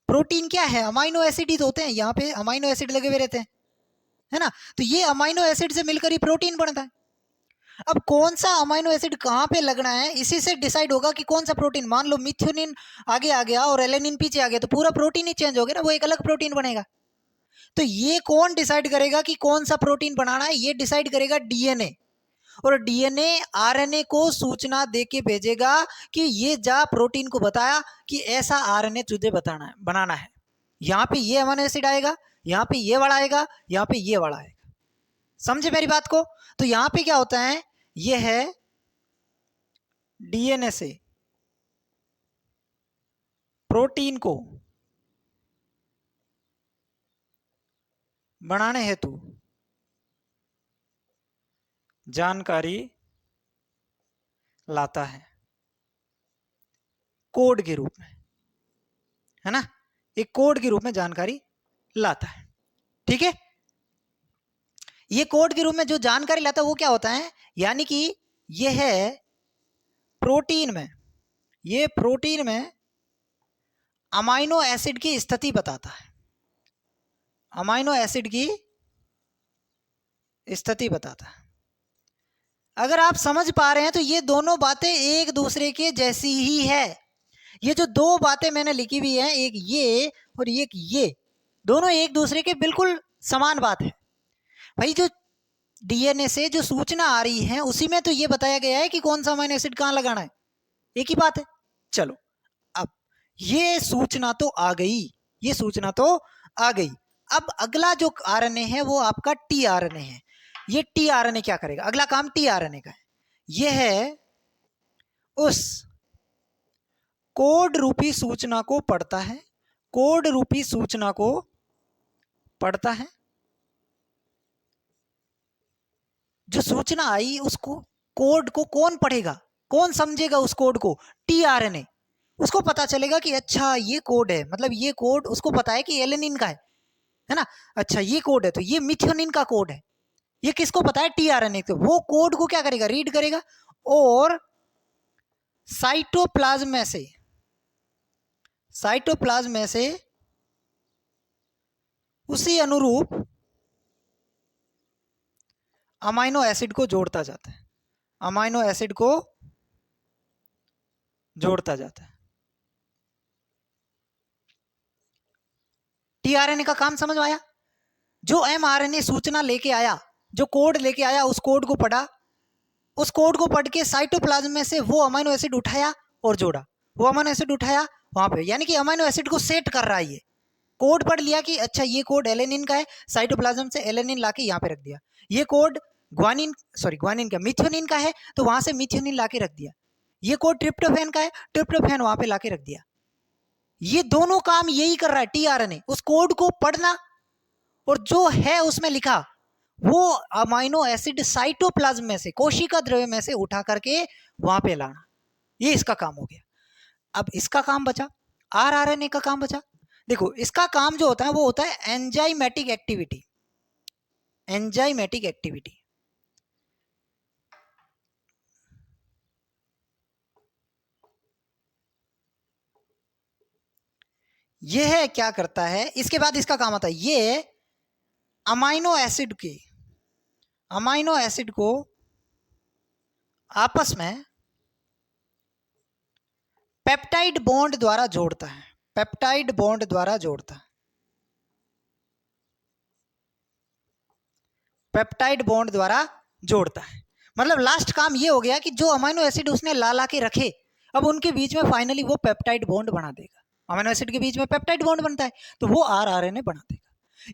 प्रोटीन क्या है? अमाइनो एसिड ही तो होते हैं, यहाँ पे अमाइनो एसिड लगे हुए रहते हैं, है ना। तो ये अमाइनो एसिड से मिलकर ही प्रोटीन बनता है। अब कौन सा अमाइनो एसिड कहाँ पे लगना है इसी से डिसाइड होगा कि कौन सा प्रोटीन। मान लो मिथ्योनिन आगे आ गया और एलेनिन पीछे आ गया तो पूरा प्रोटीन ही चेंज हो गया ना, वो एक अलग प्रोटीन बनेगा। तो ये कौन डिसाइड करेगा कि कौन सा प्रोटीन बनाना है? ये डिसाइड करेगा डीएनए। और डीएनए आरएनए को सूचना देके भेजेगा कि ये जा प्रोटीन को बताया कि ऐसा आरएनए तुझे बताना है, बनाना है। यहाँ पे ये अमीनो एसिड आएगा, यहाँ पे ये वाला आएगा, यहाँ पे ये वाला आएगा। समझे मेरी बात को? तो यहाँ पे क्या होता है, ये है डीएनए से प्रोटीन को बनाने हेतु जानकारी लाता है कोड के रूप में, है ना, एक कोड के रूप में जानकारी लाता है। ठीक है, ये कोड के रूप में जो जानकारी लाता है वो क्या होता है, यानी कि ये है प्रोटीन में, ये प्रोटीन में अमाइनो एसिड की स्थिति बताता है, अमाइनो एसिड की स्थिति बताता है। अगर आप समझ पा रहे हैं तो ये दोनों बातें एक दूसरे के जैसी ही है। ये जो दो बातें मैंने लिखी हुई है, एक ये और एक ये, दोनों एक दूसरे के बिल्कुल समान बात है। भाई जो डीएनए से जो सूचना आ रही है उसी में तो ये बताया गया है कि कौन सा अमीनो एसिड कहाँ लगाना है, एक ही बात है। चलो अब ये सूचना तो आ गई, ये सूचना तो आ गई। अब अगला जो आरएनए है वो आपका टीआरएनए है। ये टीआरएनए क्या करेगा, अगला काम टीआरएनए का है, ये है उस कोड रूपी सूचना को पढ़ता है, कोड रूपी सूचना को पढ़ता है। जो सूचना आई उसको, कोड को कौन पढ़ेगा, कौन समझेगा उस कोड को, टीआरएनए। उसको पता चलेगा कि अच्छा ये कोड है, मतलब ये कोड उसको पता है कि एलेनिन का है ना, अच्छा ये कोड है तो ये मिथ्योनिन का कोड है, ये किसको पता है, टीआरएनए को। वो कोड को क्या करेगा, रीड करेगा और साइटोप्लाज्म में से, साइटोप्लाज्म में से उसी अनुरूप अमाइनो एसिड को जोड़ता जाता है, अमाइनो एसिड को जोड़ता जाता है। टीआरएनए का काम समझ में आया। जो एमआरएनए सूचना लेके आया, जो कोड लेके आया, उस कोड को पढ़ा, उस कोड को पढ़ के साइटोप्लाज्म में से वो अमीनो एसिड उठाया और जोड़ा, वो अमीनो एसिड उठाया वहां पे, यानी कि अमीनो एसिड को सेट कर रहा है। ये कोड पढ़ लिया कि अच्छा ये कोड एलेनिन का है, साइटोप्लाज्म से एलेनिन लाके यहाँ पे रख दिया। ये कोड ग्वानिन, सॉरी ग्वानिन का, मिथ्योनिन का है तो वहां से मिथ्योनिन लाके रख दिया। ये कोड ट्रिप्टोफैन का है, ट्रिप्टोफैन वहां पे लाके रख दिया। ये दोनों काम यही कर रहा है टीआरएनए, उस कोड को पढ़ना और जो है उसमें लिखा वो अमाइनो एसिड साइटोप्लाज्म में से, कोशिका द्रव्य में से उठा करके वहां पे लाना, ये इसका काम हो गया। अब इसका काम बचा, आरआरएनए का काम बचा। देखो इसका काम जो होता है वो होता है एंजाइमेटिक एक्टिविटी, एंजाइमेटिक एक्टिविटी। ये है क्या करता है, इसके बाद इसका काम आता है, ये अमाइनो एसिड के, अमाइनो एसिड को आपस में पेप्टाइड बॉन्ड द्वारा जोड़ता है, पेप्टाइड बॉन्ड द्वारा जोड़ता है, पेप्टाइड बॉन्ड द्वारा जोड़ता है। मतलब लास्ट काम ये हो गया कि जो अमीनो एसिड उसने ला ला के रखे, अब उनके बीच में फाइनली वो पेप्टाइड बॉन्ड बना देगा। अमीनो एसिड के बीच में पेप्टाइड बॉन्ड बनता है तो वो आरआरएनए बना देगा।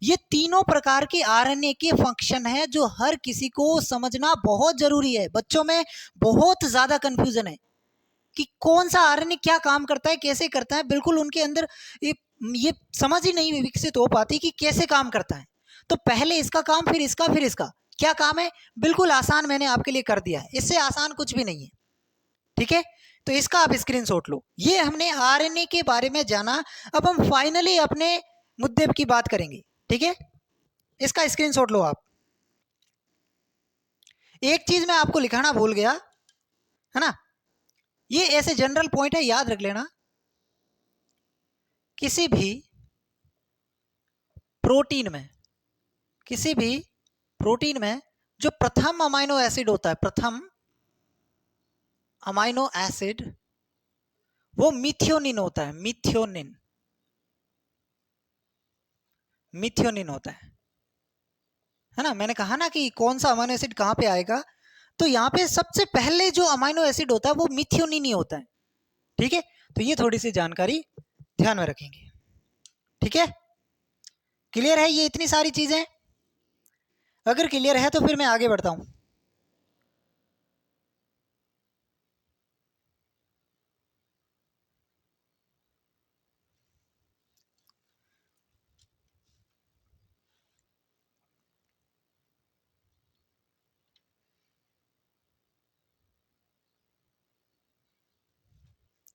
ये तीनों प्रकार के आरएनए के फंक्शन है जो हर किसी को समझना बहुत जरूरी है। बच्चों में बहुत ज्यादा कंफ्यूजन है कि कौन सा आरएनए क्या काम करता है, कैसे करता है, बिल्कुल उनके अंदर ये समझ ही नहीं विकसित हो पाती कि कैसे काम करता है। तो पहले इसका काम, फिर इसका, फिर इसका। क्या काम है, बिल्कुल आसान मैंने आपके लिए कर दिया है, इससे आसान कुछ भी नहीं है। ठीक है, तो इसका आप स्क्रीनशॉट लो। ये हमने आरएनए के बारे में जाना। अब हम फाइनली अपने मुद्दे की बात करेंगे। ठीक है, इसका स्क्रीनशॉट लो आप। एक चीज मैं आपको लिखाना भूल गया, है ना, ये ऐसे जनरल पॉइंट है, याद रख लेना। किसी भी प्रोटीन में, किसी भी प्रोटीन में जो प्रथम अमाइनो एसिड होता है, प्रथम अमाइनो एसिड, वो मिथियोनिन होता है, मिथियोनिन, मिथियोनिन होता है ना। मैंने कहा ना कि कौन सा अमाइनो एसिड कहां पे आएगा, तो यहां पे सबसे पहले जो अमाइनो एसिड होता है वो मिथियोनिन ही होता है। ठीक है, तो ये थोड़ी सी जानकारी ध्यान में रखेंगे। ठीक है, क्लियर है ये इतनी सारी चीजें? अगर क्लियर है तो फिर मैं आगे बढ़ता हूं।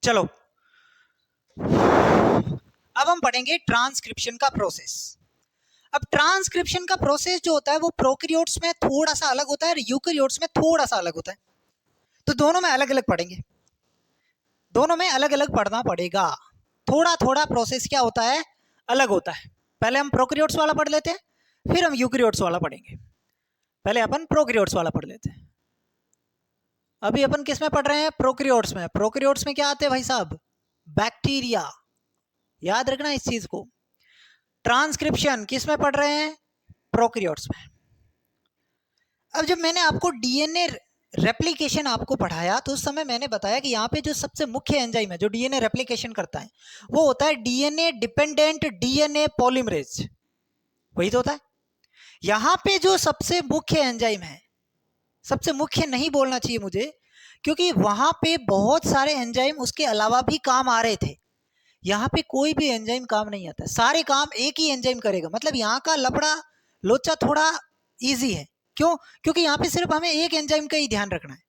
चलो अब हम पढ़ेंगे ट्रांसक्रिप्शन का प्रोसेस। अब ट्रांसक्रिप्शन का प्रोसेस जो होता है वो प्रोकैरियोट्स में थोड़ा सा अलग होता है और यूकैरियोट्स में थोड़ा सा अलग होता है। तो दोनों में अलग अलग पढ़ेंगे, दोनों में अलग अलग पढ़ना पड़ेगा। थोड़ा थोड़ा प्रोसेस क्या होता है, अलग होता है। पहले हम प्रोकैरियोट्स वाला पढ़ लेते हैं, फिर हम यूकैरियोट्स वाला पढ़ेंगे। पहले अपन प्रोकैरियोट्स वाला पढ़ लेते हैं। अभी अपन किस में पढ़ रहे हैं, प्रोकैरियोट्स में। प्रोकैरियोट्स में क्या आते हैं भाई साहब, बैक्टीरिया, याद रखना इस चीज को। ट्रांसक्रिप्शन किस में पढ़ रहे हैं, प्रोकैरियोट्स में। अब जब मैंने आपको डीएनए रेप्लिकेशन आपको पढ़ाया तो उस समय मैंने बताया कि यहाँ पे जो सबसे मुख्य एंजाइम है जो डीएनए रेप्लिकेशन करता है वो होता है डीएनए डिपेंडेंट डीएनए पॉलीमरेज, वही तो होता है। यहाँ पे जो सबसे मुख्य एंजाइम है, सबसे मुख्य नहीं बोलना चाहिए मुझे, क्योंकि वहां पे बहुत सारे एंजाइम उसके अलावा भी काम आ रहे थे। यहाँ पे कोई भी एंजाइम काम नहीं आता, सारे काम एक ही एंजाइम करेगा। मतलब यहाँ का लफड़ा लोचा थोड़ा इजी है। क्यों, क्योंकि यहाँ पे सिर्फ हमें एक एंजाइम का ही ध्यान रखना है,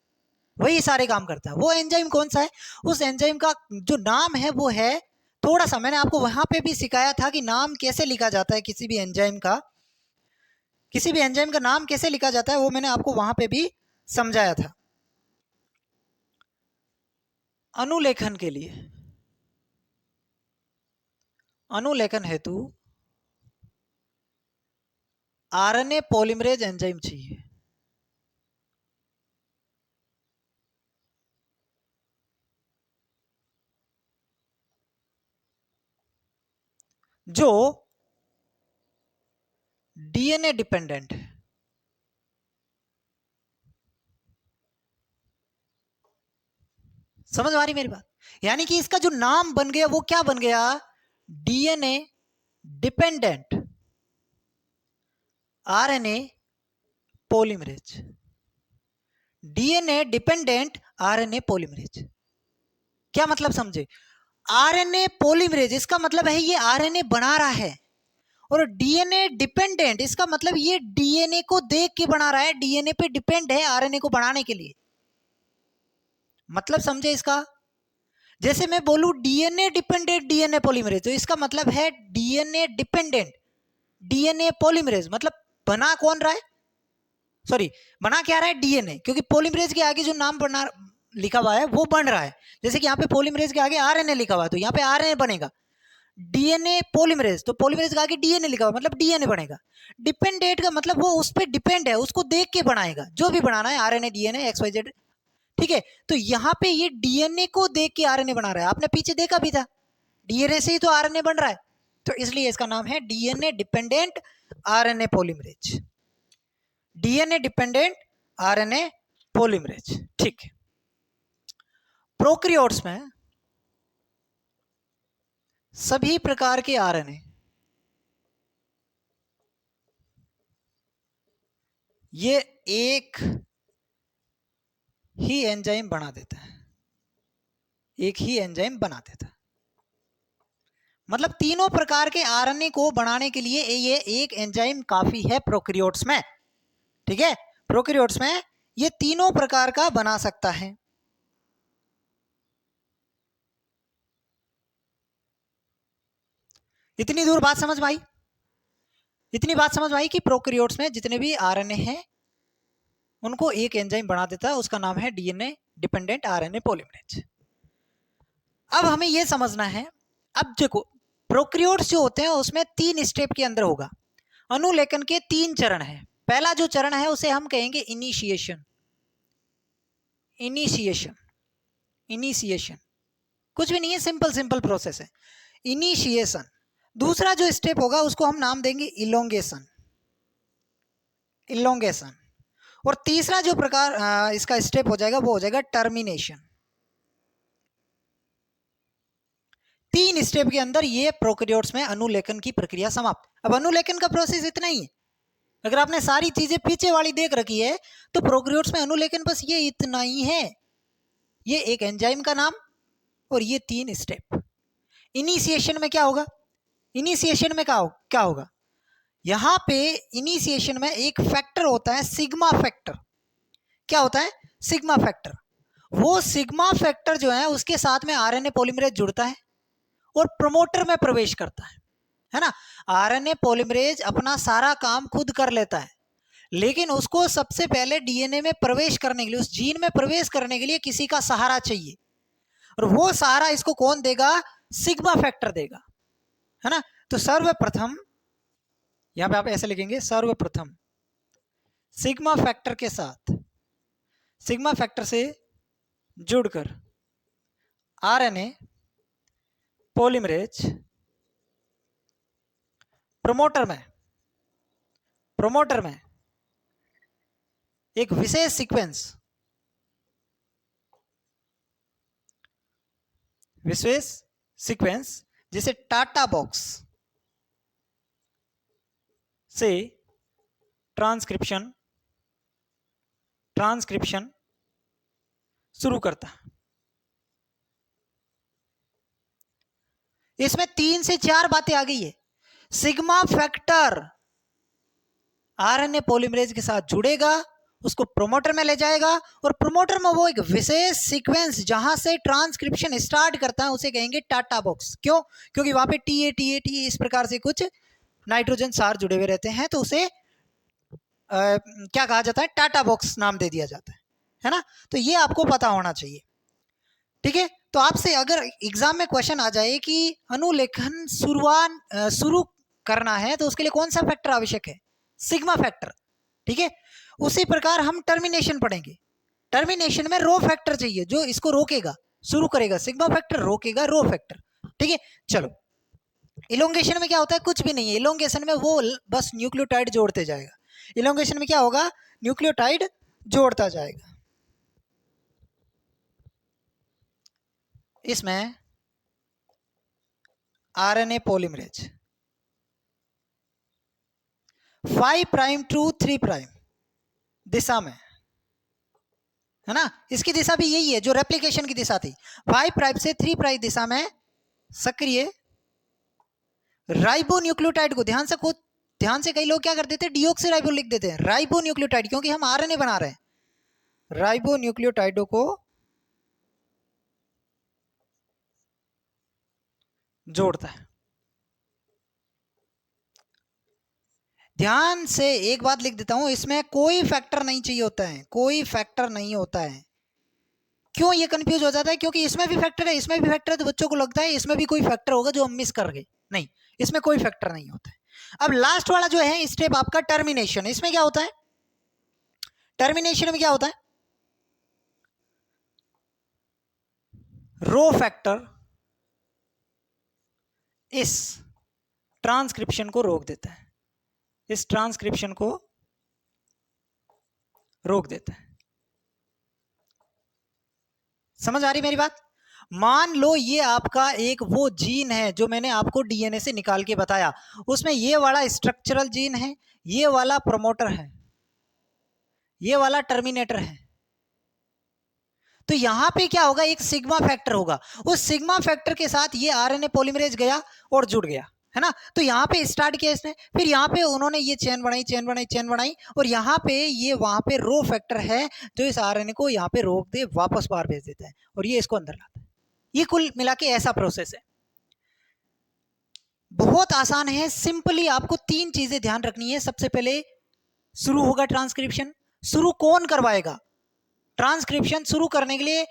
वही सारे काम करता है। वो एंजाइम कौन सा है, उस एंजाइम का जो नाम है वो है, थोड़ा सा मैंने आपको वहां पे भी सिखाया था कि नाम कैसे लिखा जाता है किसी भी एंजाइम का, किसी भी एंजाइम का नाम कैसे लिखा जाता है वो मैंने आपको वहां पे भी समझाया था। अनुलेखन के लिए, अनुलेखन हेतु आरएनए पॉलीमरेज एंजाइम चाहिए। जो डीएनए डिपेंडेंट है। समझ आ रही मेरी बात, यानी कि इसका जो नाम बन गया वो क्या बन गया, DNA dependent RNA polymerase. DNA dependent RNA polymerase क्या मतलब समझे, आरएनए पॉलीमरेज इसका मतलब है ये आरएनए बना रहा है, और डीएनए डिपेंडेंट इसका मतलब ये डीएनए को देख के बना रहा है, डीएनए पे डिपेंड है आरएनए को बनाने के लिए। मतलब समझे इसका, जैसे मैं बोलूं डीएनए डिपेंडेंट डीएनए पॉलीमरेज, तो इसका मतलब है डीएनए डिपेंडेंट डीएनए पॉलीमरेज, मतलब बना कौन रहा है, सॉरी बना क्या रहा है, डीएनए, क्योंकि पॉलीमरेज के आगे जो नाम बना लिखा हुआ है वो बन रहा है। जैसे कि यहाँ पे पॉलीमरेज के आगे आरएनए लिखा हुआ है तो यहाँ पे आरएनए बनेगा। डीएनए पॉलीमरेज, तो पॉलीमरेज के आगे डीएनए लिखा हुआ मतलब डीएनए बनेगा। डिपेंडेंट का मतलब वो उस पर डिपेंड है, उसको देख के बनाएगा जो भी बनाना है, RNA DNA X Y Z, ठीक है। तो यहाँ पे ये डीएनए को देख के आरएनए बना रहा है, आपने पीछे देखा भी था, डीएनए से ही तो आरएनए बन रहा है, तो इसलिए इसका नाम है DNA dependent RNA polymerase. DNA dependent RNA polymerase, ठीक है। प्रोकैरियोट्स में सभी प्रकार के आरएनए ये एक ही एंजाइम बना देता है, एक ही एंजाइम बना देता है। मतलब तीनों प्रकार के आरएनए को बनाने के लिए ये एक एंजाइम काफी है प्रोकैरियोट्स में, ठीक है। प्रोकैरियोट्स में ये तीनों प्रकार का बना सकता है। इतनी दूर बात समझ में आई, इतनी बात समझ में आई कि प्रोकैरियोट्स में जितने भी आरएनए हैं उनको एक एंजाइम बना देता है, उसका नाम है डीएनए डिपेंडेंट आरएनए पॉलीमरेज। अब हमें यह समझना है, अब देखो प्रोकैरियोट्स जो होते हैं उसमें 3 स्टेप के अंदर होगा। अनुलेखन के 3 चरण हैं। पहला जो चरण है उसे हम कहेंगे इनिशिएशन, इनिशिएशन, इनिशिएशन कुछ भी नहीं है, सिंपल सिंपल प्रोसेस है, इनिशिएशन। दूसरा जो स्टेप होगा उसको हम नाम देंगे इलोंगेशन, इलोंगेशन। और तीसरा जो प्रकार इसका स्टेप हो जाएगा वो हो जाएगा टर्मिनेशन। 3 स्टेप के अंदर ये प्रोकैरियोट्स में अनुलेखन की प्रक्रिया समाप्त। अब अनुलेखन का प्रोसेस इतना ही है, अगर आपने सारी चीजें पीछे वाली देख रखी है तो प्रोकैरियोट्स में अनुलेखन बस ये इतना ही है, ये एक एंजाइम का नाम और ये 3 स्टेप। इनिशिएशन में क्या होगा, इनिशिएशन में क्या होगा, यहां पे इनिशिएशन में एक फैक्टर होता है सिग्मा फैक्टर। क्या होता है, सिग्मा फैक्टर। वो सिग्मा फैक्टर जो है उसके साथ में आरएनए पॉलीमरेज जुड़ता है और प्रमोटर में प्रवेश करता है ना। आरएनए पॉलीमरेज अपना सारा काम खुद कर लेता है, लेकिन उसको सबसे पहले डीएनए में प्रवेश करने के लिए, उस जीन में प्रवेश करने के लिए किसी का सहारा चाहिए, और वो सहारा इसको कौन देगा? सिग्मा फैक्टर देगा, है ना। तो सर्वप्रथम यहां पे आप ऐसे लिखेंगे, सर्वप्रथम सिग्मा फैक्टर के साथ, सिग्मा फैक्टर से जुड़कर आरएनए पॉलीमरेज प्रमोटर में एक विशेष सीक्वेंस जिसे टाटा बॉक्स से ट्रांसक्रिप्शन शुरू करता है। इसमें 3 से 4 बातें आ गई है। सिग्मा फैक्टर आरएनए पॉलीमरेज के साथ जुड़ेगा, उसको प्रोमोटर में ले जाएगा, और प्रोमोटर में वो एक विशेष सीक्वेंस जहां से ट्रांसक्रिप्शन स्टार्ट करता है उसे कहेंगे टाटा बॉक्स। क्यों? क्योंकि वहां पे टी इस प्रकार से कुछ नाइट्रोजन सार जुड़े हुए रहते हैं, तो उसे क्या कहा जाता है? टाटा बॉक्स नाम दे दिया जाता है ना। तो ये आपको पता होना चाहिए, ठीक है। तो आपसे अगर एग्जाम में क्वेश्चन आ जाए कि अनुलेखन शुरू करना है तो उसके लिए कौन सा फैक्टर आवश्यक है? सिग्मा फैक्टर, ठीक है। उसी प्रकार हम टर्मिनेशन पढ़ेंगे। टर्मिनेशन में रो फैक्टर चाहिए जो इसको रोकेगा, शुरू करेगा। सिग्मा फैक्टर रोकेगा रो फैक्टर, ठीक है। चलो, इलोंगेशन में क्या होता है? कुछ भी नहीं है। इलोंगेशन में वो बस न्यूक्लियोटाइड जोड़ते जाएगा। इलोंगेशन में क्या होगा? न्यूक्लियोटाइड जोड़ता जाएगा। इसमें RNA polymerase 5 prime to 3 prime दिशा में, है ना। इसकी दिशा भी यही है जो रेप्लिकेशन की दिशा थी। 5 प्राइम से 3 प्राइम दिशा में सक्रिय राइबो न्यूक्लियोटाइड को, ध्यान से कई लोग क्या कर देते हैं? डीऑक्सी राइबो लिख देते हैं। राइबो न्यूक्लियोटाइड, क्योंकि हम आरएनए बना रहे हैं। राइबो न्यूक्लियोटाइडों को जोड़ता है। ध्यान से एक बात लिख देता हूं, इसमें कोई फैक्टर नहीं चाहिए होता है, कोई फैक्टर नहीं होता है। क्यों ये कंफ्यूज हो जाता है? क्योंकि इसमें भी फैक्टर है, इसमें भी फैक्टर है, तो बच्चों को लगता है इसमें भी कोई फैक्टर होगा जो हम मिस कर गए। नहीं, इसमें कोई फैक्टर नहीं होता है। अब लास्ट वाला जो है स्टेप आपका टर्मिनेशन, इसमें क्या होता है? टर्मिनेशन में क्या होता है? रो फैक्टर इस ट्रांसक्रिप्शन को रोक देता है, इस ट्रांसक्रिप्शन को रोक देता है। समझ आ रही मेरी बात? मान लो ये आपका एक वो जीन है जो मैंने आपको डीएनए से निकाल के बताया, उसमें ये वाला स्ट्रक्चरल जीन है, ये वाला प्रमोटर है, ये वाला टर्मिनेटर है। तो यहां पे क्या होगा? एक सिग्मा फैक्टर होगा। उस सिग्मा फैक्टर के साथ ये आरएनए पॉलीमरेज गया और जुड़ गया, है ना। तो यहाँ पे स्टार्ट किया इसने, फिर यहाँ पे उन्होंने ये चेन बनाई, और यहाँ पे ये वहां पे रो फैक्टर है जो इस आरएनए को यहाँ पे रोक दे, वापस बाहर भेज देता है, और ये इसको अंदर लाता है। ये कुल मिला के ऐसा प्रोसेस है। बहुत आसान है। सिंपली आपको 3 चीजें ध्यान रखनी है। सबसे पहले शुरू होगा ट्रांसक्रिप्शन। शुरू कौन करवाएगा? ट्रांसक्रिप्शन शुरू करने के लिए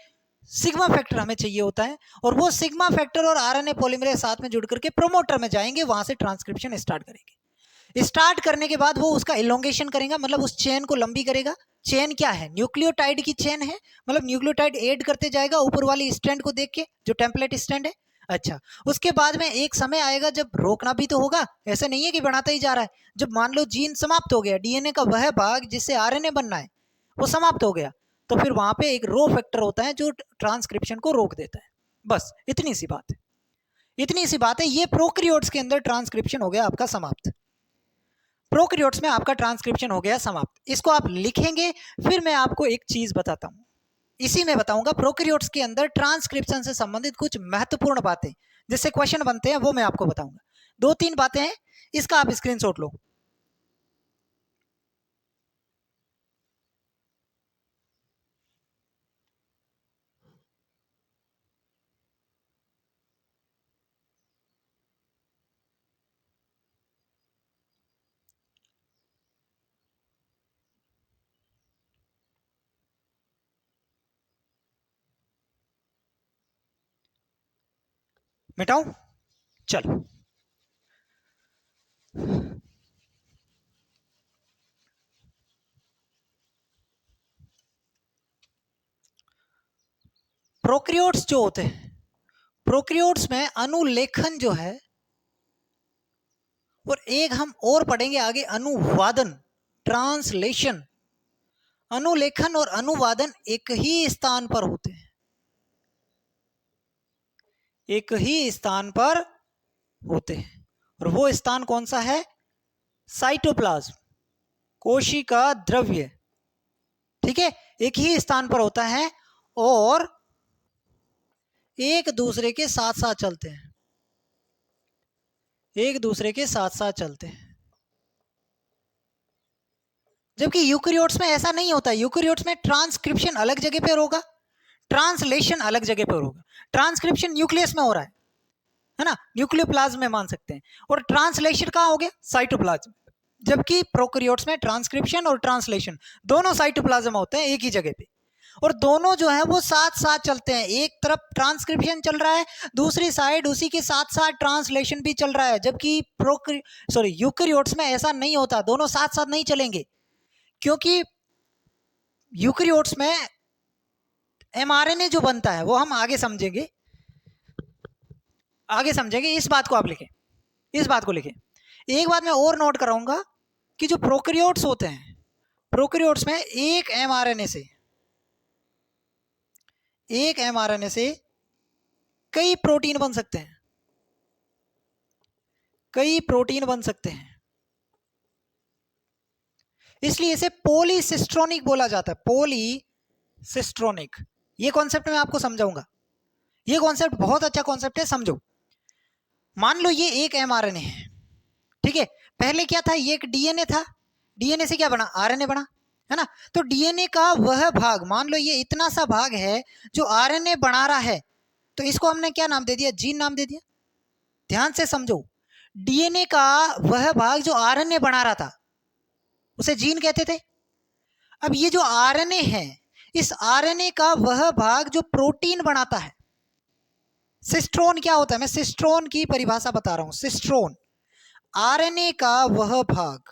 सिग्मा फैक्टर हमें चाहिए होता है, और वो सिग्मा फैक्टर और आरएनए पॉलीमरेज साथ में जुड़ करके प्रोमोटर में जाएंगे, वहां से ट्रांसक्रिप्शन स्टार्ट करेंगे। स्टार्ट करने के बाद वो उसका इलोंगेशन करेगा, मतलब उस चेन को लंबी करेगा। चेन क्या है? न्यूक्लियोटाइड की चेन है, मतलब न्यूक्लियोटाइड ऐड करते जाएगा ऊपर वाली स्ट्रैंड को देख के, जो टेम्पलेट स्ट्रैंड है। अच्छा, उसके बाद में एक समय आएगा जब रोकना भी तो होगा, ऐसा नहीं है कि बढ़ाता ही जा रहा है। जब मान लो जीन समाप्त हो गया, डीएनए का वह भाग जिससे आरएनए बनना है वो समाप्त हो गया, तो फिर वहां पे एक रो फैक्टर होता है जो ट्रांसक्रिप्शन को रोक देता है। बस इतनी सी बात है, इतनी सी बात है। ये प्रोकैरियोट्स के अंदर ट्रांसक्रिप्शन हो गया आपका समाप्त। प्रोकैरियोट्स में आपका ट्रांसक्रिप्शन हो गया समाप्त। इसको आप लिखेंगे, फिर मैं आपको एक चीज बताता हूं, इसी में बताऊंगा प्रोकैरियोट्स के अंदर ट्रांसक्रिप्शन से संबंधित कुछ महत्वपूर्ण बातें जिससे क्वेश्चन बनते हैं, वो मैं आपको बताऊंगा। 2-3 बातें हैं, इसका आप स्क्रीनशॉट लो। मिटाऊं? चलो, प्रोकैरियोट्स जो होते हैं, प्रोकैरियोट्स में अनुलेखन जो है, और एक हम और पढ़ेंगे आगे, अनुवादन, ट्रांसलेशन। अनुलेखन और अनुवादन एक ही स्थान पर होते हैं, एक ही स्थान पर होते हैं, और वो स्थान कौन सा है? साइटोप्लाज्म, कोशिका द्रव्य। ठीक है, एक ही स्थान पर होता है और एक दूसरे के साथ साथ चलते हैं, एक दूसरे के साथ साथ चलते हैं। जबकि यूकेरियोट्स में ऐसा नहीं होता। यूकेरियोट्स में ट्रांसक्रिप्शन अलग जगह पर होगा, ट्रांसलेशन अलग जगह पर होगा। ट्रांसक्रिप्शन न्यूक्लियस में हो रहा है ना, न्यूक्लियोप्लाज्म में मान सकते हैं, और ट्रांसलेशन कहाँ हो गया? साइटोप्लाज्म। जबकि प्रोकैरियोट्स में ट्रांसक्रिप्शन और ट्रांसलेशन दोनों साइटोप्लाज्म होते हैं एक ही जगह पे, और दोनों जो है वो साथ साथ चलते हैं। एक तरफ ट्रांसक्रिप्शन चल रहा है, दूसरी साइड उसी के साथ साथ ट्रांसलेशन भी चल रहा है। जबकि यूकेरियोट्स में ऐसा नहीं होता, दोनों साथ साथ नहीं चलेंगे, क्योंकि यूकेरियोट्स में एमआरएनए जो बनता है वो हम आगे समझेंगे, आगे समझेंगे। इस बात को आप लिखें, इस बात को लिखें। एक बात मैं और नोट कराऊंगा कि जो प्रोकैरियोट्स होते हैं, प्रोकैरियोट्स में एक एमआरएनए से कई प्रोटीन बन सकते हैं, कई प्रोटीन बन सकते हैं। इसलिए इसे पॉलीसिस्ट्रोनिक बोला जाता है, पॉलीसिस्ट्रोनिक। ये कॉन्सेप्ट मैं आपको समझाऊंगा, ये कॉन्सेप्ट बहुत अच्छा कॉन्सेप्ट है, समझो। मान लो ये एक एमआरएनए है, ठीक है। पहले क्या था? ये एक डीएनए था, डीएनए से क्या बना? आरएनए बना, है ना। तो डीएनए का वह भाग, मान लो ये इतना सा भाग है जो आरएनए बना रहा है, तो इसको हमने क्या नाम दे दिया? जीन नाम दे दिया। ध्यान से समझो, डीएनए का वह भाग जो आरएनए बना रहा था उसे जीन कहते थे। अब ये जो आरएनए है, इस आरएनए का वह भाग जो प्रोटीन बनाता है, सिस्ट्रोन क्या होता है? मैं सिस्ट्रोन की परिभाषा बता रहा हूं। सिस्ट्रोन, आरएनए का वह भाग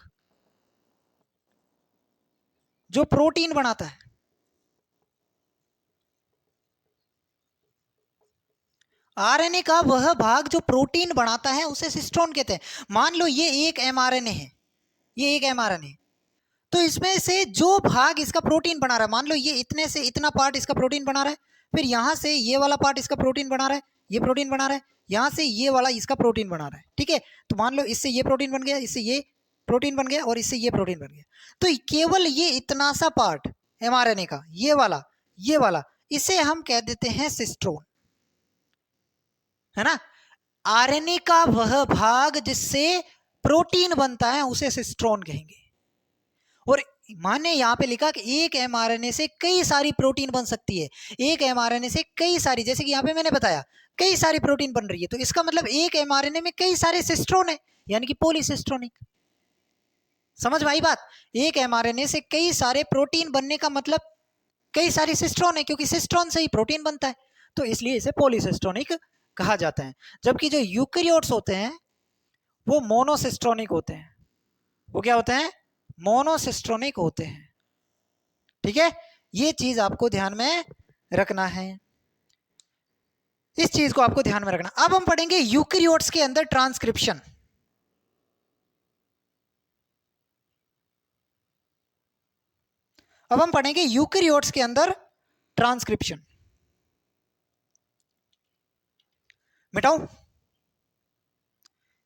जो प्रोटीन बनाता है, आरएनए का वह भाग जो प्रोटीन बनाता है उसे सिस्ट्रोन कहते हैं। मान लो ये एक एमआरएनए है, ये एक एमआरएनए, तो इसमें से जो भाग इसका प्रोटीन बना रहा है, मान लो ये इतने से इतना पार्ट इसका प्रोटीन बना रहा है, फिर यहां से ये वाला पार्ट इसका प्रोटीन बना रहा है, ये प्रोटीन बना रहा है, यहां से ये वाला इसका प्रोटीन बना रहा है, ठीक है। तो मान लो इससे ये प्रोटीन बन गया, इससे ये प्रोटीन बन गया, और इससे ये प्रोटीन बन गया। तो केवल ये इतना सा पार्ट एमआरएनए का, ये वाला, इसे हम कह देते हैं सिस्ट्रोन, है ना। आरएनए का वह भाग जिससे प्रोटीन बनता है उसे सिस्ट्रोन कहेंगे। और माने यहां पे लिखा कि एक एमआरएनए से कई सारी प्रोटीन बन सकती है, एक एमआरएनए से कई सारी, जैसे कि यहां पे मैंने बताया कई सारी प्रोटीन बन रही है, तो इसका मतलब एक एमआरएनए में कई सारे सिस्ट्रोन है, यानी कि पॉलीसिस्ट्रोनिक। समझ में आई बात? एक एमआरएनए से कई सारे प्रोटीन बनने का मतलब कई सारी सिस्ट्रोन है, क्योंकि सिस्ट्रोन से ही प्रोटीन बनता है, तो इसलिए इसे पॉलीसिस्ट्रोनिक कहा जाता है। जबकि जो यूकेरियोट्स होते हैं वो मोनोसिस्ट्रोनिक होते हैं। वो क्या होते हैं? मोनोसिस्ट्रोनिक होते हैं, ठीक है। ये चीज आपको ध्यान में रखना है, इस चीज को आपको ध्यान में रखना। अब हम पढ़ेंगे यूकेरियोट्स के अंदर ट्रांसक्रिप्शन। अब हम पढ़ेंगे यूकेरियोट्स के अंदर ट्रांसक्रिप्शन। मिटाऊं?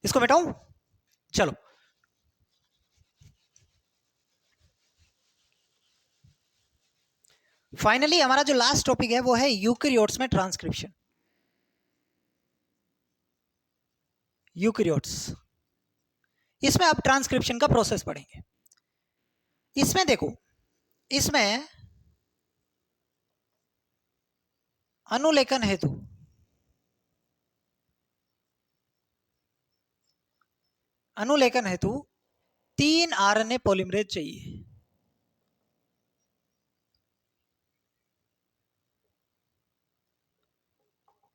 इसको मिटाऊं? चलो, फाइनली हमारा जो लास्ट टॉपिक है वो है यूकेरियोट्स में ट्रांसक्रिप्शन। यूकेरियोट्स, इसमें आप ट्रांसक्रिप्शन का प्रोसेस पढ़ेंगे। इसमें देखो, इसमें अनुलेखन हेतु अनुलेखन हेतु 3 आरएनए पॉलीमरेज चाहिए।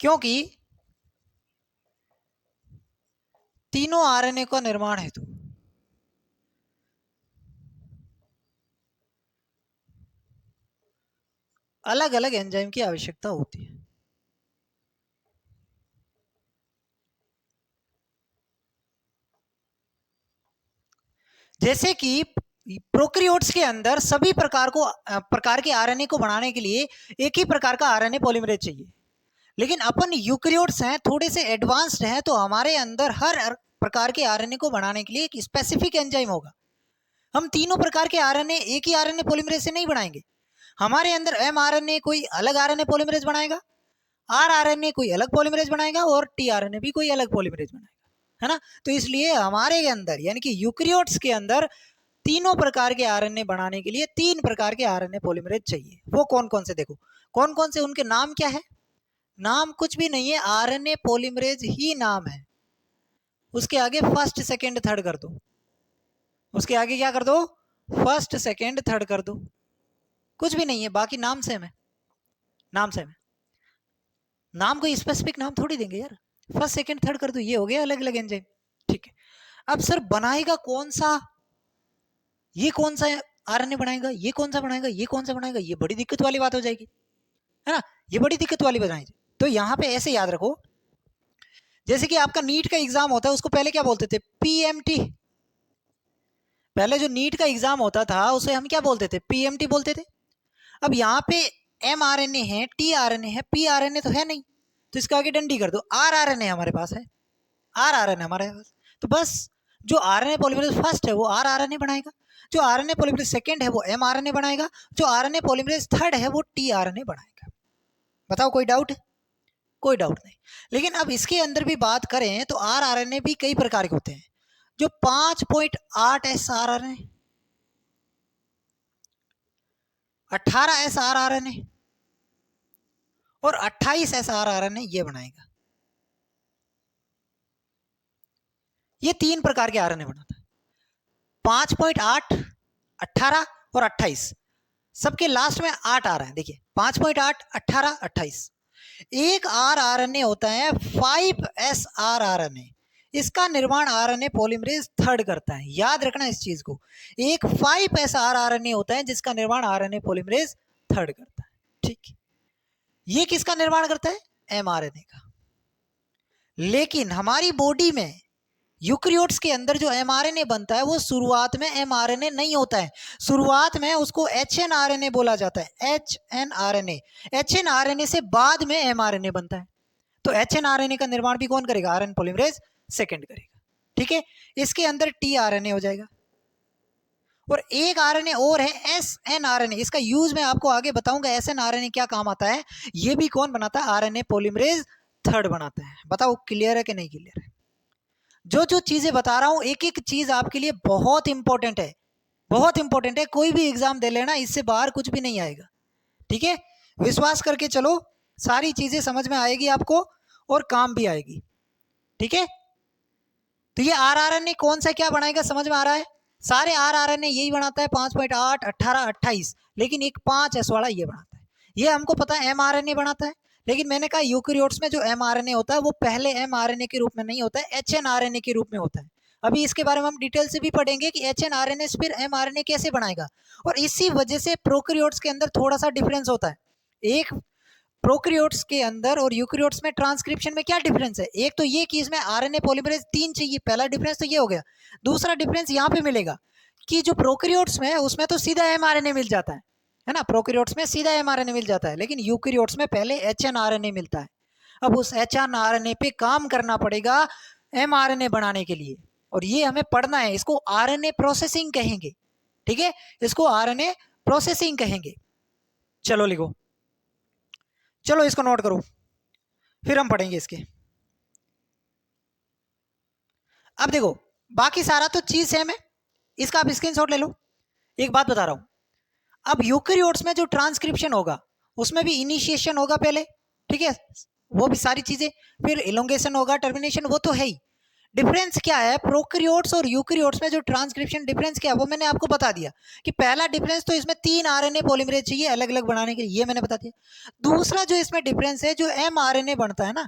क्योंकि तीनों आरएनए का निर्माण हेतु अलग अलग एंजाइम की आवश्यकता होती है। जैसे कि प्रोकैरियोट्स के अंदर सभी प्रकार के आरएनए को बनाने के लिए एक ही प्रकार का आरएनए पॉलीमरेज चाहिए, लेकिन अपन यूकैरियोट्स हैं, थोड़े से एडवांस्ड हैं, तो हमारे अंदर हर प्रकार के आरएनए को बनाने के लिए एक स्पेसिफिक एंजाइम होगा। हम तीनों प्रकार के आरएनए एक ही आरएनए पॉलीमरेज से नहीं बनाएंगे। हमारे अंदर एमआरएनए कोई अलग आरएनए पॉलीमरेज बनाएगा, आरआरएनए कोई अलग पॉलीमरेज बनाएगा और टीआरएनए भी कोई अलग पॉलीमरेज बनाएगा, है ना। तो इसलिए हमारे अंदर यानी कि यूकैरियोट्स के अंदर तीनों प्रकार के आरएनए बनाने के लिए 3 प्रकार के आरएनए पॉलीमरेज चाहिए। वो कौन कौन से, देखो कौन कौन से, उनके नाम क्या है? नाम कुछ भी नहीं है, आरएनए पॉलीमरेज ही नाम है। उसके आगे फर्स्ट सेकंड थर्ड कर दो, उसके आगे क्या कर दो? फर्स्ट सेकंड थर्ड कर दो, कुछ भी नहीं है, बाकी नाम सेम है, नाम सेम है। नाम कोई स्पेसिफिक नाम थोड़ी देंगे यार, फर्स्ट सेकंड थर्ड कर दो, ये हो गया अलग अलग एंजाइम, ठीक है। अब सर बनाएगा कौन सा, ये कौन सा आरएनए बनाएगा, ये कौन सा बनाएगा, ये कौन सा बनाएगा, ये बड़ी दिक्कत वाली बात हो जाएगी, है ना, ये बड़ी दिक्कत वाली बनाएगी। तो यहाँ पे ऐसे याद रखो, जैसे कि आपका नीट का एग्जाम होता है, उसको पहले क्या बोलते थे? पीएमटी। पहले जो नीट का एग्जाम होता था उसे हम क्या बोलते थे? पीएमटी बोलते थे। अब यहाँ पे एमआरएनए है, टीआरएनए है, पीआरएनए तो है नहीं, तो इसका आगे डंडी कर दो, आरआरएनए हमारे पास है, आरआरएनए हमारे पास। तो बस जो आरएनए पॉलीमरेज फर्स्ट है वो आरआरएनए बनाएगा, जो आरएनए पॉलीमरेज सेकंड है वो एमआरएनए बनाएगा, जो आरएनए पॉलीमरेज थर्ड है वो टीआरएनए बनाएगा। बताओ कोई डाउट है? कोई डाउट नहीं। लेकिन अब इसके अंदर भी बात करें तो आरआरएनए भी कई प्रकार के होते हैं। जो 5.8S आरआरएनए, 18S आरआरएनए और 28S आरआरएनए ये बनाएगा। ये 3 प्रकार के आरएनए बनाता है, 5.8, 18 और 28। सबके लास्ट में 8 आ रहा है, देखिए 5.8, 18, 28। एक आरआरएनए होता है 5S आरआरएनए, इसका निर्माण आरएनए पॉलीमरेज थर्ड करता है, याद रखना इस चीज को। एक 5S आरआरएनए होता है जिसका निर्माण आरएनए पॉलीमरेज थर्ड करता है, ठीक। ये किसका निर्माण करता है? एमआरएनए का। लेकिन हमारी बॉडी में यूकैरियोट्स के अंदर जो एमआरएनए बनता है वो शुरुआत में एमआरएनए नहीं होता है, शुरुआत में उसको एचएनआरएनए बोला जाता है, एचएनआरएनए। एचएनआरएनए से बाद में एमआरएनए बनता है। तो एचएनआरएनए का निर्माण भी कौन करेगा? आरएनए पॉलीमरेज सेकंड करेगा, ठीक है। इसके अंदर टीआरएनए हो जाएगा और एक आरएनए और है एसएनआरएनए, इसका यूज मैं आपको आगे बताऊंगा, एसएनआरएनए क्या काम आता है। ये भी कौन बनाता है? आरएनए पॉलीमरेज थर्ड बनाता है। बताओ क्लियर है कि नहीं क्लियर है? जो जो चीजें बता रहा हूं एक एक चीज आपके लिए बहुत इंपॉर्टेंट है, बहुत इंपॉर्टेंट है। कोई भी एग्जाम दे लेना, इससे बाहर कुछ भी नहीं आएगा, ठीक है। विश्वास करके चलो, सारी चीजें समझ में आएगी आपको और काम भी आएगी, ठीक है। तो ये आरआरएनए कौन सा क्या बनाएगा समझ में आ रहा है? सारे आरआरएनए यही बनाता है, 5.8, 18, 28, लेकिन एक 5S वाला ये बनाता है। ये हमको पता है एमआरएनए बनाता है, लेकिन मैंने कहा यूकैरियोट्स में जो एमआरएनए होता है वो पहले एमआरएनए के रूप में नहीं होता है, एचएनआरएनए के रूप में होता है। अभी इसके बारे में हम डिटेल से भी पढ़ेंगे कि एचएनआरएनए से फिर एमआरएनए कैसे बनाएगा, और इसी वजह से प्रोकैरियोट्स के अंदर थोड़ा सा डिफरेंस होता है। एक प्रोकैरियोट्स के अंदर और यूकैरियोट्स में ट्रांसक्रिप्शन में क्या डिफरेंस है? एक तो ये कि इसमें आरएनए पॉलीमरेज 3 चाहिए, पहला डिफरेंस तो ये हो गया। दूसरा डिफरेंस यहाँ पे मिलेगा कि जो प्रोकैरियोट्स में है उसमें तो सीधा एमआरएनए मिल जाता है ना, प्रोकैरियोट्स में सीधा एमआरएनए मिल जाता है, लेकिन यूकैरियोट्स में पहले एचएनआरएनए मिलता है। अब उस एचएनआरएनए पे काम करना पड़ेगा एमआरएनए बनाने के लिए, और ये हमें पढ़ना है, इसको आरएनए प्रोसेसिंग कहेंगे, ठीक है, इसको आरएनए प्रोसेसिंग कहेंगे। चलो लिखो, चलो इसको नोट करो, फिर हम पढ़ेंगे इसके। अब देखो बाकी सारा तो चीज सेम है, इसका आप स्क्रीनशॉट ले लो। एक बात बता रहा हूं, अब यूकैरियोट्स में जो ट्रांसक्रिप्शन होगा उसमें भी इनिशिएशन होगा पहले, ठीक है, वो भी सारी चीजें, फिर इलोंगेशन होगा, टर्मिनेशन, वो तो है ही। डिफरेंस क्या है प्रोकैरियोट्स और यूकैरियोट्स में? जो ट्रांसक्रिप्शन डिफरेंस क्या है वो मैंने आपको बता दिया कि पहला डिफरेंस तो इसमें 3 आरएनए पॉलीमरेज चाहिए अलग अलग बनाने के लिए, ये मैंने बता दिया। दूसरा जो इसमें डिफरेंस है, जो एमआरएनए बनता है ना,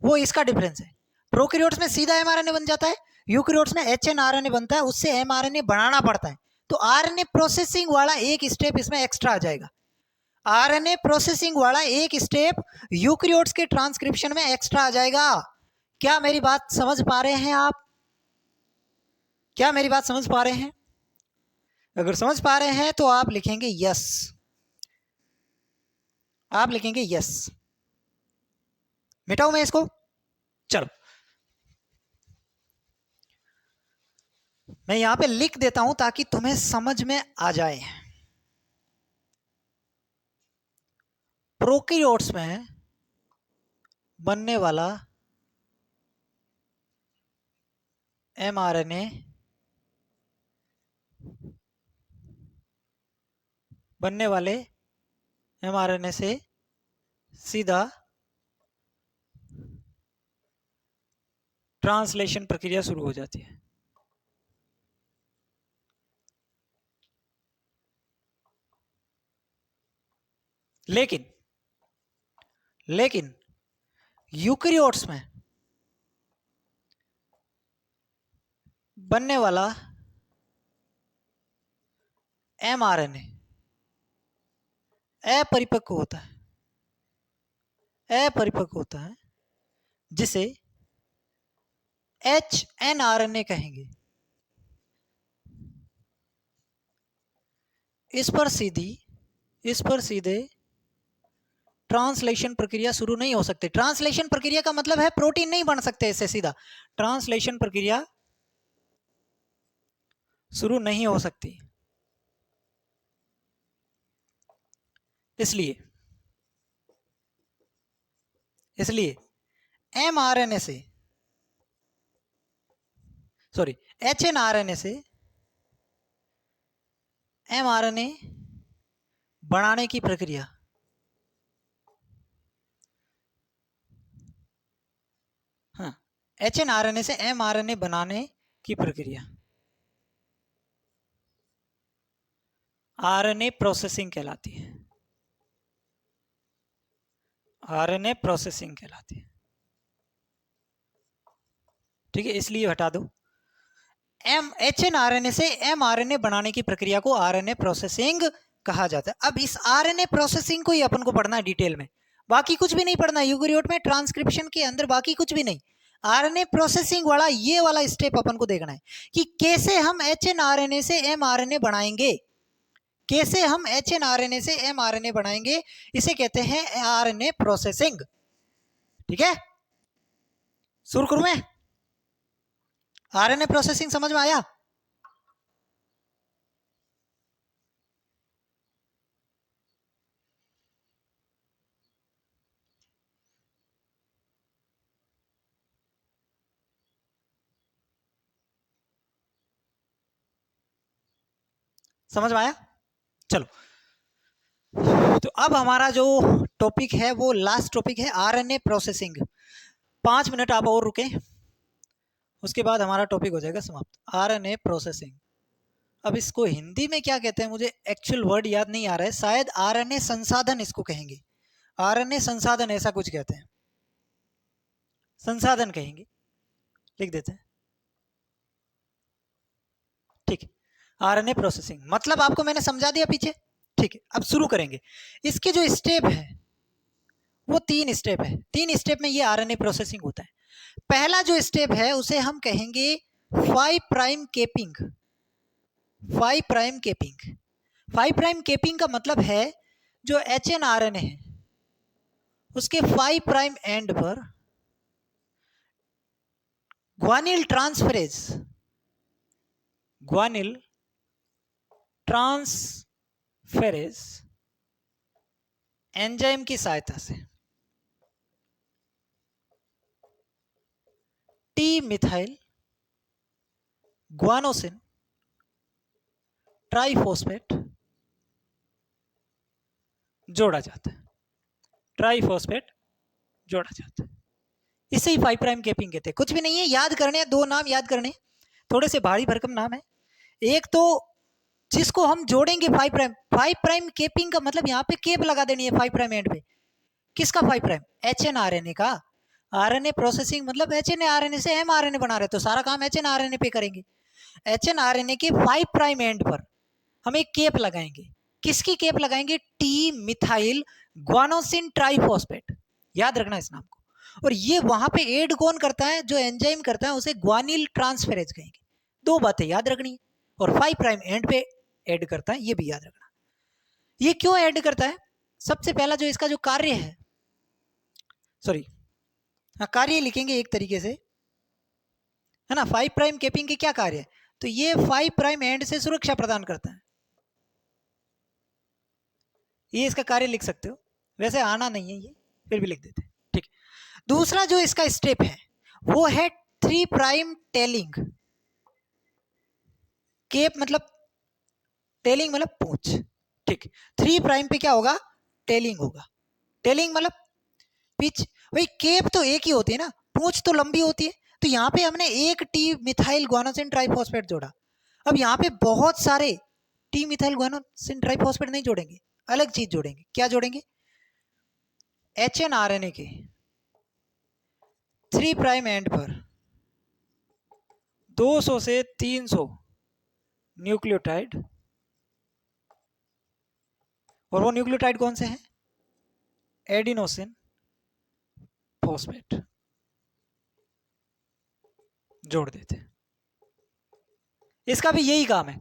वो इसका डिफरेंस है। प्रोकैरियोट्स में सीधा एमआरएनए बन जाता है, यूकैरियोट्स में एचएनआरएनए बनता है, उससे एमआरएनए बनाना पड़ता है। तो आरएनए प्रोसेसिंग वाला एक स्टेप इसमें एक्स्ट्रा आ जाएगा। आरएनए प्रोसेसिंग वाला एक स्टेप यूकैरियोट्स के ट्रांसक्रिप्शन में एक्स्ट्रा आ जाएगा। क्या मेरी बात समझ पा रहे हैं आप? क्या मेरी बात समझ पा रहे हैं? अगर समझ पा रहे हैं तो आप लिखेंगे यस, आप लिखेंगे यस। मिटाऊं मैं इसको? चलो मैं यहां पे लिख देता हूं ताकि तुम्हें समझ में आ जाए। प्रोकैरियोट्स में बनने वाला एमआरएनए बनने वाले एमआरएनए से सीधा ट्रांसलेशन प्रक्रिया शुरू हो जाती है। लेकिन यूकैरियोट्स में बनने वाला एमआरएनए अपरिपक्व होता है, जिसे एचएनआरएनए कहेंगे। इस पर सीधे ट्रांसलेशन प्रक्रिया शुरू नहीं हो सकती। ट्रांसलेशन प्रक्रिया का मतलब है प्रोटीन नहीं बन सकते इससे सीधा, ट्रांसलेशन प्रक्रिया शुरू नहीं हो सकती। इसलिए एमआरएनए से एचएनआरएनए से एमआरएनए बनाने की प्रक्रिया एचएनआरएनए से एमआरएनए बनाने की प्रक्रिया आरएनए प्रोसेसिंग कहलाती है। आरएनए प्रोसेसिंग कहलाती है, ठीक है, इसलिए हटा दो। एचएनआरएनए से एमआरएनए बनाने की प्रक्रिया को आरएनए प्रोसेसिंग कहा जाता है। अब इस आरएनए प्रोसेसिंग को ही अपन को पढ़ना है डिटेल में, बाकी कुछ भी नहीं पढ़ना है। यूकैरियोट में ट्रांसक्रिप्शन के अंदर बाकी कुछ भी नहीं, आरएनए प्रोसेसिंग वाला ये वाला स्टेप अपन को देखना है कि कैसे हम एचएनआरएनए से एमआरएनए बनाएंगे, कैसे हम एचएनआरएनए से एमआरएनए बनाएंगे, इसे कहते हैं आरएनए प्रोसेसिंग। ठीक है, शुरू करूं मैं? आरएनए प्रोसेसिंग समझ में आया? समझ में आया? चलो, तो अब हमारा जो टॉपिक है वो लास्ट टॉपिक है आरएनए प्रोसेसिंग। 5 मिनट आप और रुके, उसके बाद हमारा टॉपिक हो जाएगा समाप्त। आरएनए प्रोसेसिंग, अब इसको हिंदी में क्या कहते हैं मुझे एक्चुअल वर्ड याद नहीं आ रहा है, शायद आरएनए संसाधन इसको कहेंगे। आरएनए संसाधन ऐसा कुछ कहते हैं, संसाधन कहेंगे, लिख देते हैं। ठीक है, आरएनए प्रोसेसिंग मतलब आपको मैंने समझा दिया पीछे। ठीक है, अब शुरू करेंगे। इसके जो स्टेप है वो 3 स्टेप है। 3 स्टेप में ये आरएनए प्रोसेसिंग होता है। पहला जो स्टेप है उसे हम कहेंगे 5 प्राइम केपिंग। 5 प्राइम केपिंग, 5 प्राइम केपिंग का मतलब है जो एचएनआरएनए है उसके 5 प्राइम एंड पर ग्वानिल ट्रांसफेरेज एंजाइम की सहायता से टी मिथाइल ग्वानोसिन ट्राइफॉस्फेट जोड़ा जाता है। ट्राइफॉस्फेट जोड़ा जाता है, इसे ही 5 प्राइम केपिंग कहते हैं। कुछ भी नहीं है, याद करने हैं, 2 नाम याद करने, थोड़े से भारी भरकम नाम है। एक तो जिसको हम जोड़ेंगे 5 प्राइम केपिंग का मतलब यहाँ पे केप लगा देनी है 5 प्राइम एंड पे। किसका 5 प्राइम? एचएनआरएनए का। आरएनए प्रोसेसिंग मतलब एचएनए से एमआरएनए बना रहे, तो सारा काम एचएनआरएनए पे करेंगे। एचएनआरएनए के 5 प्राइम एंड पर हम एक केप लगाएंगे। किसकी केप लगाएंगे? टी मिथाइल ग्वानोसिन ट्राइफॉस्फेट, याद रखना इस नाम को। और ये वहां पे एड कौन करता है? जो एंजाइम करता है उसे ग्वानिल ट्रांसफेरेज कहेंगे। दो बातें याद रखनी है। और 5 प्राइम एंड पे ऐड करता है, ये भी याद रखना। ये क्यों ऐड करता है? सबसे पहला जो इसका जो कार्य है, सॉरी हाँ कार्य लिखेंगे एक तरीके से, है ना। 5 प्राइम केपिंग के क्या कार्य है? तो ये 5 प्राइम एंड से सुरक्षा प्रदान करता है, ये इसका कार्य लिख सकते हो। वैसे आना नहीं है ये, फिर भी लिख देते हैं, ठीक। दूसरा जो इसका स्टेप है वो है 3 प्राइम टेलिंग। केप मतलब टेलिंग मतलब पूंछ, ठीक। 3 प्राइम पे क्या होगा? टेलिंग होगा। टेलिंग मतलब पिच। भाई केप तो एक ही होती है ना, पूंछ तो लंबी होती है। तो यहाँ पे हमने एक टी मिथाइल ग्वानोसिन ट्राइफॉस्फेट जोड़ा। अब यहाँ पे बहुत सारे टी मिथाइल ग्वानोसिन ट्राइफॉस्फेट नहीं जोड़ेंगे, अलग चीज जोड़ेंगे। क्या जोड़ेंगे? एचएनआरएनए के 3 प्राइम एंड पर 200 से 300 न्यूक्लियोटाइड, और वो न्यूक्लियोटाइड कौन से हैं? एडिनोसिन फॉस्फेट जोड़ देते हैं। इसका भी यही काम है,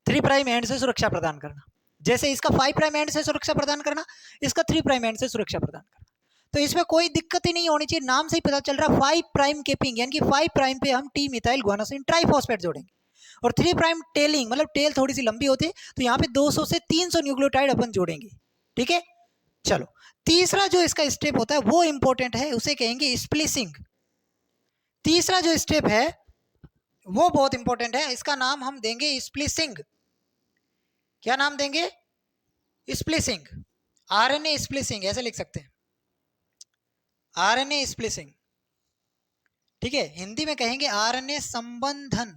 3 प्राइम एंड से सुरक्षा प्रदान करना। जैसे इसका 5 प्राइम एंड से सुरक्षा प्रदान करना, इसका 3 प्राइम एंड से सुरक्षा प्रदान करना। तो इसमें कोई दिक्कत ही नहीं होनी चाहिए। नाम से ही पता चल रहा है 5 प्राइम केपिंग, यानी कि 5 प्राइम पे हम टी मिथाइल ग्वानोसिन ट्राइफॉस्फेट जोड़ेंगे। और 3 प्राइम टेलिंग मतलब टेल थोड़ी सी लंबी होती है, तो यहाँ पे 200 से 300 न्यूक्लियोटाइड अपन जोड़ेंगे, ठीक है। चलो, तीसरा जो इसका स्टेप होता है वो इंपॉर्टेंट है, उसे कहेंगे स्प्लिसिंग। तीसरा जो स्टेप है वो बहुत इंपॉर्टेंट है, इसका नाम हम देंगे स्प्लिसिंग। क्या नाम देंगे? स्प्लिसिंग। आरएनए स्प्लिसिंग ऐसे लिख सकते हैं, आरएनए स्प्लिसिंग, ठीक है। हिंदी में कहेंगे आरएनए संबंधन,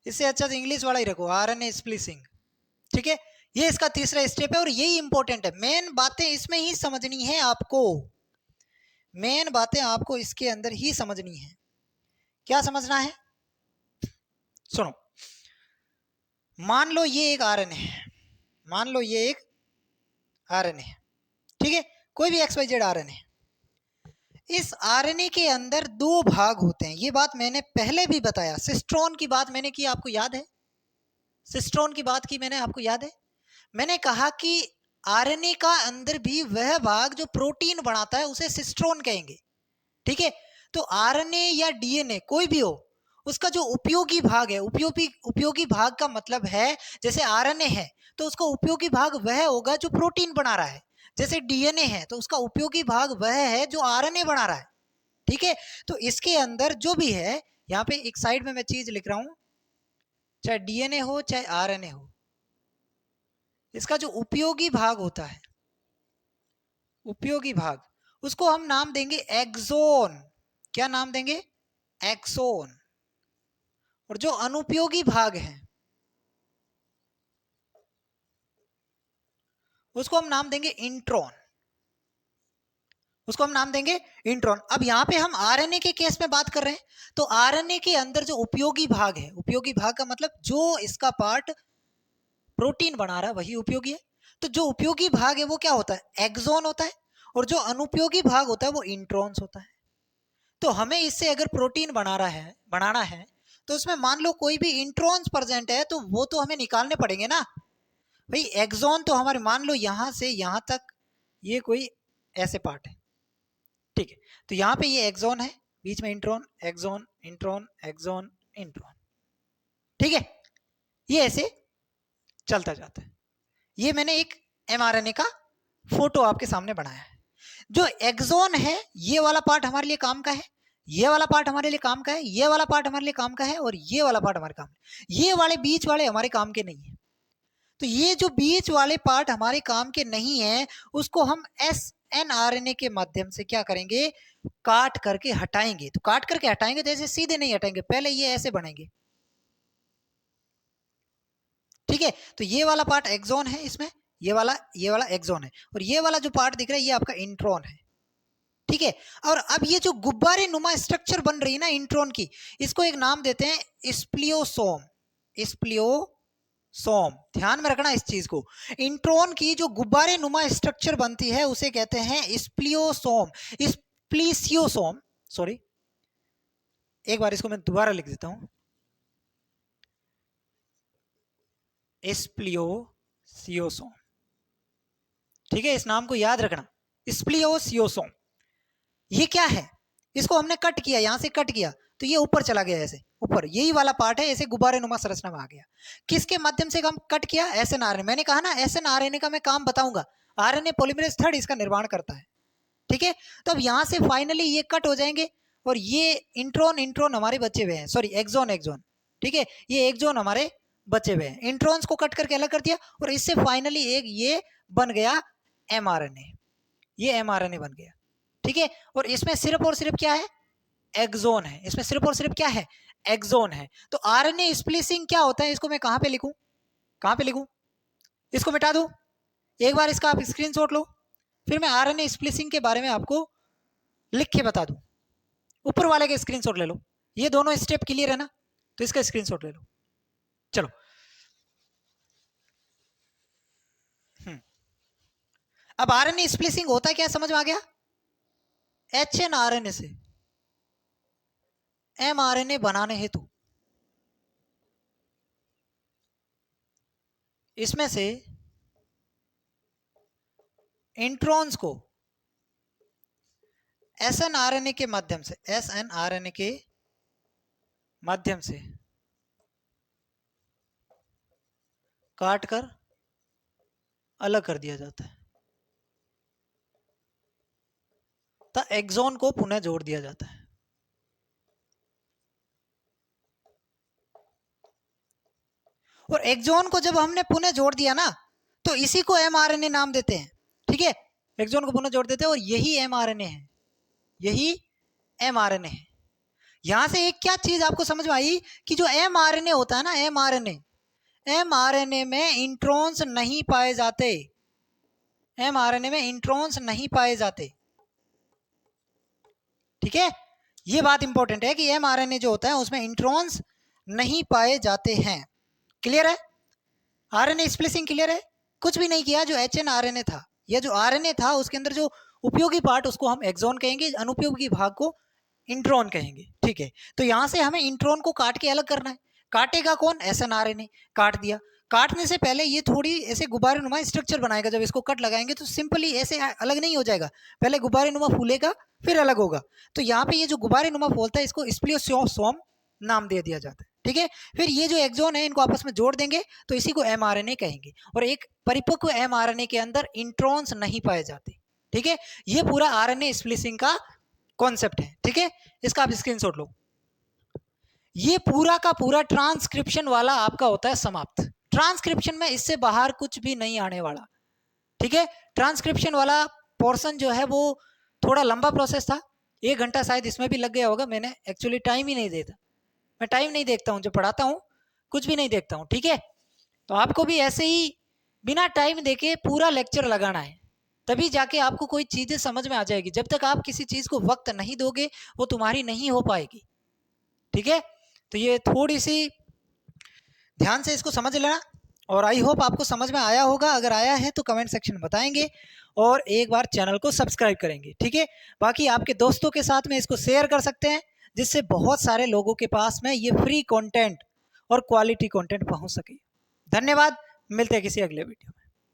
इससे अच्छा तो इंग्लिश वाला ही रखो, आरएनए स्प्लिसिंग, ठीक है। ये इसका तीसरा स्टेप है और यही इंपॉर्टेंट है। मेन बातें इसमें ही समझनी है आपको, मेन बातें आपको इसके अंदर ही समझनी है। क्या समझना है? सुनो, मान लो ये एक आरएनए है, मान लो ये एक आरएनए है, ठीक है। कोई भी XYZ आरएनए। इस आरएनए के अंदर 2 भाग होते हैं, ये बात मैंने पहले भी बताया। सिस्ट्रोन की बात मैंने की, आपको याद है? सिस्ट्रोन की बात की मैंने, आपको याद है? मैंने कहा कि आरएनए का अंदर भी वह भाग जो प्रोटीन बनाता है उसे सिस्ट्रोन कहेंगे, ठीक है। तो आरएनए या डीएनए कोई भी हो, उसका जो उपयोगी भाग है, उपयोगी भाग का मतलब है, जैसे आरएनए है तो उसका उपयोगी भाग वह होगा जो प्रोटीन बना रहा है। जैसे डीएनए है तो उसका उपयोगी भाग वह है जो आरएनए बना रहा है, ठीक है। तो इसके अंदर जो भी है, यहाँ पे एक साइड में मैं चीज लिख रहा हूं, चाहे डीएनए हो चाहे आरएनए हो, इसका जो उपयोगी भाग होता है, उपयोगी भाग, उसको हम नाम देंगे एक्सोन। क्या नाम देंगे? एक्सोन। और जो अनुपयोगी भाग है उसको हम नाम देंगे इंट्रॉन, उसको हम नाम देंगे इंट्रॉन। अब यहां पे हम आरएनए के केस में बात कर रहे हैं, तो आरएनए के अंदर जो उपयोगी भाग है, उपयोगी भाग का मतलब जो इसका पार्ट प्रोटीन बना रहा है वही उपयोगी है। तो जो उपयोगी भाग है वो क्या होता है? एक्सोन होता है। और जो अनुपयोगी भाग होता है वो इंट्रॉन्स होता है। तो हमें इससे अगर प्रोटीन बनाना है तो उसमें मान लो कोई भी इंट्रॉन्स प्रेजेंट है तो वो तो हमें निकालने पड़ेंगे ना भाई। एक्सोन तो हमारे मान लो यहां से यहां तक ये कोई ऐसे पार्ट है, ठीक है। तो यहाँ पे ये एक्सोन है, बीच में intron, exon intron exon intron, ठीक है। ये ऐसे चलता जाता है। ये मैंने एक एमआरएनए का फोटो आपके सामने बनाया है। जो एक्सोन है ये वाला पार्ट हमारे लिए काम का है, ये वाला पार्ट हमारे लिए काम का है, ये वाला पार्ट हमारे लिए काम का है, और ये वाला पार्ट हमारे काम है। ये वाले बीच वाले हमारे काम के नहीं है। तो ये जो बीच वाले पार्ट हमारे काम के नहीं है उसको हम एसएनआरएनए के माध्यम से क्या करेंगे? काट करके हटाएंगे। तो काट करके हटाएंगे तो ऐसे सीधे नहीं हटाएंगे, पहले ये ऐसे बनेंगे, ठीक है। तो ये वाला पार्ट एक्सोन है, इसमें ये वाला एक्सोन है, और ये वाला जो पार्ट दिख रहा है ये आपका इंट्रॉन है, ठीक है। और अब ये जो गुब्बारे नुमा स्ट्रक्चर बन रही है ना इंट्रॉन की, इसको एक नाम देते हैं स्प्लियोसोम। स्प्लियोसोम, ध्यान में रखना इस चीज को। इंट्रॉन की जो गुब्बारे नुमा स्ट्रक्चर बनती है उसे कहते हैं स्प्लियोसोम, स्प्लिसियोसोम। सॉरी, एक बार इसको मैं दोबारा लिख देता हूं, स्प्लियोसियोसोम। ठीक है, इस नाम को याद रखना, स्प्लियोसियोसोम। ये क्या है, इसको हमने कट किया, यहां से कट किया तो ये ऊपर चला गया, ऐसे ऊपर, यही वाला पार्ट है, ऐसे गुब्बारे नुमा संरचना में आ गया। किसके माध्यम से हम कट किया, एसएनआरएनए। मैंने कहा ना एसएनआरएनए का मैं काम बताऊंगा, आरएनए पॉलीमरेज थर्ड इसका निर्माण करता है। ठीक है, तो अब यहां से फाइनली ये कट हो जाएंगे और ये इंट्रॉन हमारे बचे हुए हैं, सॉरी एक्सोन। ठीक है, ये एक्सोन हमारे बचे हुए हैं, इंट्रॉन्स को कट करके अलग कर दिया और इससे फाइनली एक ये बन गया एमआरएनए, ये एमआरएनए बन गया। ठीक है, और इसमें सिर्फ और सिर्फ क्या है, एक्सोन है, इसमें सिर्फ और सिर्फ क्या है, एक्सोन है। तो आरएनए स्प्लिसिंग क्या होता है, इसको मैं कहां पे लिखूं, कहां पे लिखूं, इसको मिटा दूं, एक बार इसका आप स्क्रीनशॉट लो, फिर मैं आरएनए स्प्लिसिंग के बारे में आपको लिख के बता दूं। ऊपर वाले का स्क्रीनशॉट ले लो, ये दोनों स्टेप क्लियर है ना, तो इसका स्क्रीनशॉट ले लो। चलो, अब आरएनए स्प्लिसिंग होता क्या समझ में आ गया, एचएनआरएनए से एमआरएनए बनाने हेतु इसमें से इंट्रॉन्स को एसएनआरएनए के माध्यम से, एसएनआरएनए के माध्यम से काट कर अलग कर दिया जाता है, तो एक्सोन को पुनः जोड़ दिया जाता है। और एक्सोन को जब हमने पुनः जोड़ दिया ना, तो इसी को एमआरएनए नाम देते हैं। ठीक है, एक्सोन को पुनः जोड़ देते हैं और यही एमआरएनए है, यही एमआरएनए है। यहां से एक क्या चीज आपको समझ में आई कि जो एमआरएनए होता है ना, एमआरएनए में इंट्रॉन्स नहीं पाए जाते, एमआरएनए में इंट्रॉन्स नहीं पाए जाते। ठीक है, ये बात इंपॉर्टेंट है कि एमआरएनए जो होता है उसमें इंट्रॉन्स नहीं पाए जाते हैं। क्लियर है, आरएनए स्प्लिसिंग क्लियर है, कुछ भी नहीं किया। जो एचएनआरएनए था, या जो आरएनए था, उसके अंदर जो उपयोगी पार्ट उसको हम एक्सोन कहेंगे, अनुपयोगी भाग को इंट्रॉन कहेंगे। ठीक है, तो यहां से हमें इंट्रॉन को काट के अलग करना है। काटेगा कौन, एसएनआरएनए। काट दिया, काटने से पहले ये थोड़ी ऐसे गुब्बारे नुमा स्ट्रक्चर बनाएगा, जब इसको कट लगाएंगे तो सिंपली ऐसे अलग नहीं हो जाएगा, पहले गुब्बारे नुमा फूलेगा फिर अलग होगा। तो यहाँ पे ये जो गुब्बारे नुमा फूलता है इसको स्प्लियोसोम नाम दे दिया जाता है। ठीक है, फिर ये जो एक्सोन है इनको आपस में जोड़ देंगे तो इसी को एमआरएनए कहेंगे। और एक परिपक्व एमआरएनए के अंदर इंट्रॉन्स नहीं पाए जाते। ठीक है, ये पूरा आरएनए स्प्लिसिंग का कॉन्सेप्ट है। ठीक है, इसका आप स्क्रीनशॉट लो। ये पूरा का पूरा ट्रांसक्रिप्शन वाला आपका होता है समाप्त। ट्रांसक्रिप्शन में इससे बाहर कुछ भी नहीं आने वाला। ठीक है, ट्रांसक्रिप्शन वाला पोर्शन जो है वो थोड़ा लंबा प्रोसेस था, 1 घंटा शायद इसमें भी लग गया होगा। मैंने एक्चुअली टाइम ही नहीं देता, मैं टाइम नहीं देखता हूँ, जब पढ़ाता हूँ कुछ भी नहीं देखता हूँ। ठीक है, तो आपको भी ऐसे ही बिना टाइम देके पूरा लेक्चर लगाना है, तभी जाके आपको कोई चीज़ें समझ में आ जाएगी। जब तक आप किसी चीज़ को वक्त नहीं दोगे वो तुम्हारी नहीं हो पाएगी। ठीक है, तो ये थोड़ी सी ध्यान से इसको समझ लेना, और आई होप आपको समझ में आया होगा। अगर आया है तो कमेंट सेक्शन में बताएंगे और एक बार चैनल को सब्सक्राइब करेंगे। ठीक है, बाकी आपके दोस्तों के साथ में इसको शेयर कर सकते हैं, जिससे बहुत सारे लोगों के पास में ये फ्री कंटेंट और क्वालिटी कंटेंट पहुंच सके। धन्यवाद, मिलते हैं किसी अगले वीडियो में।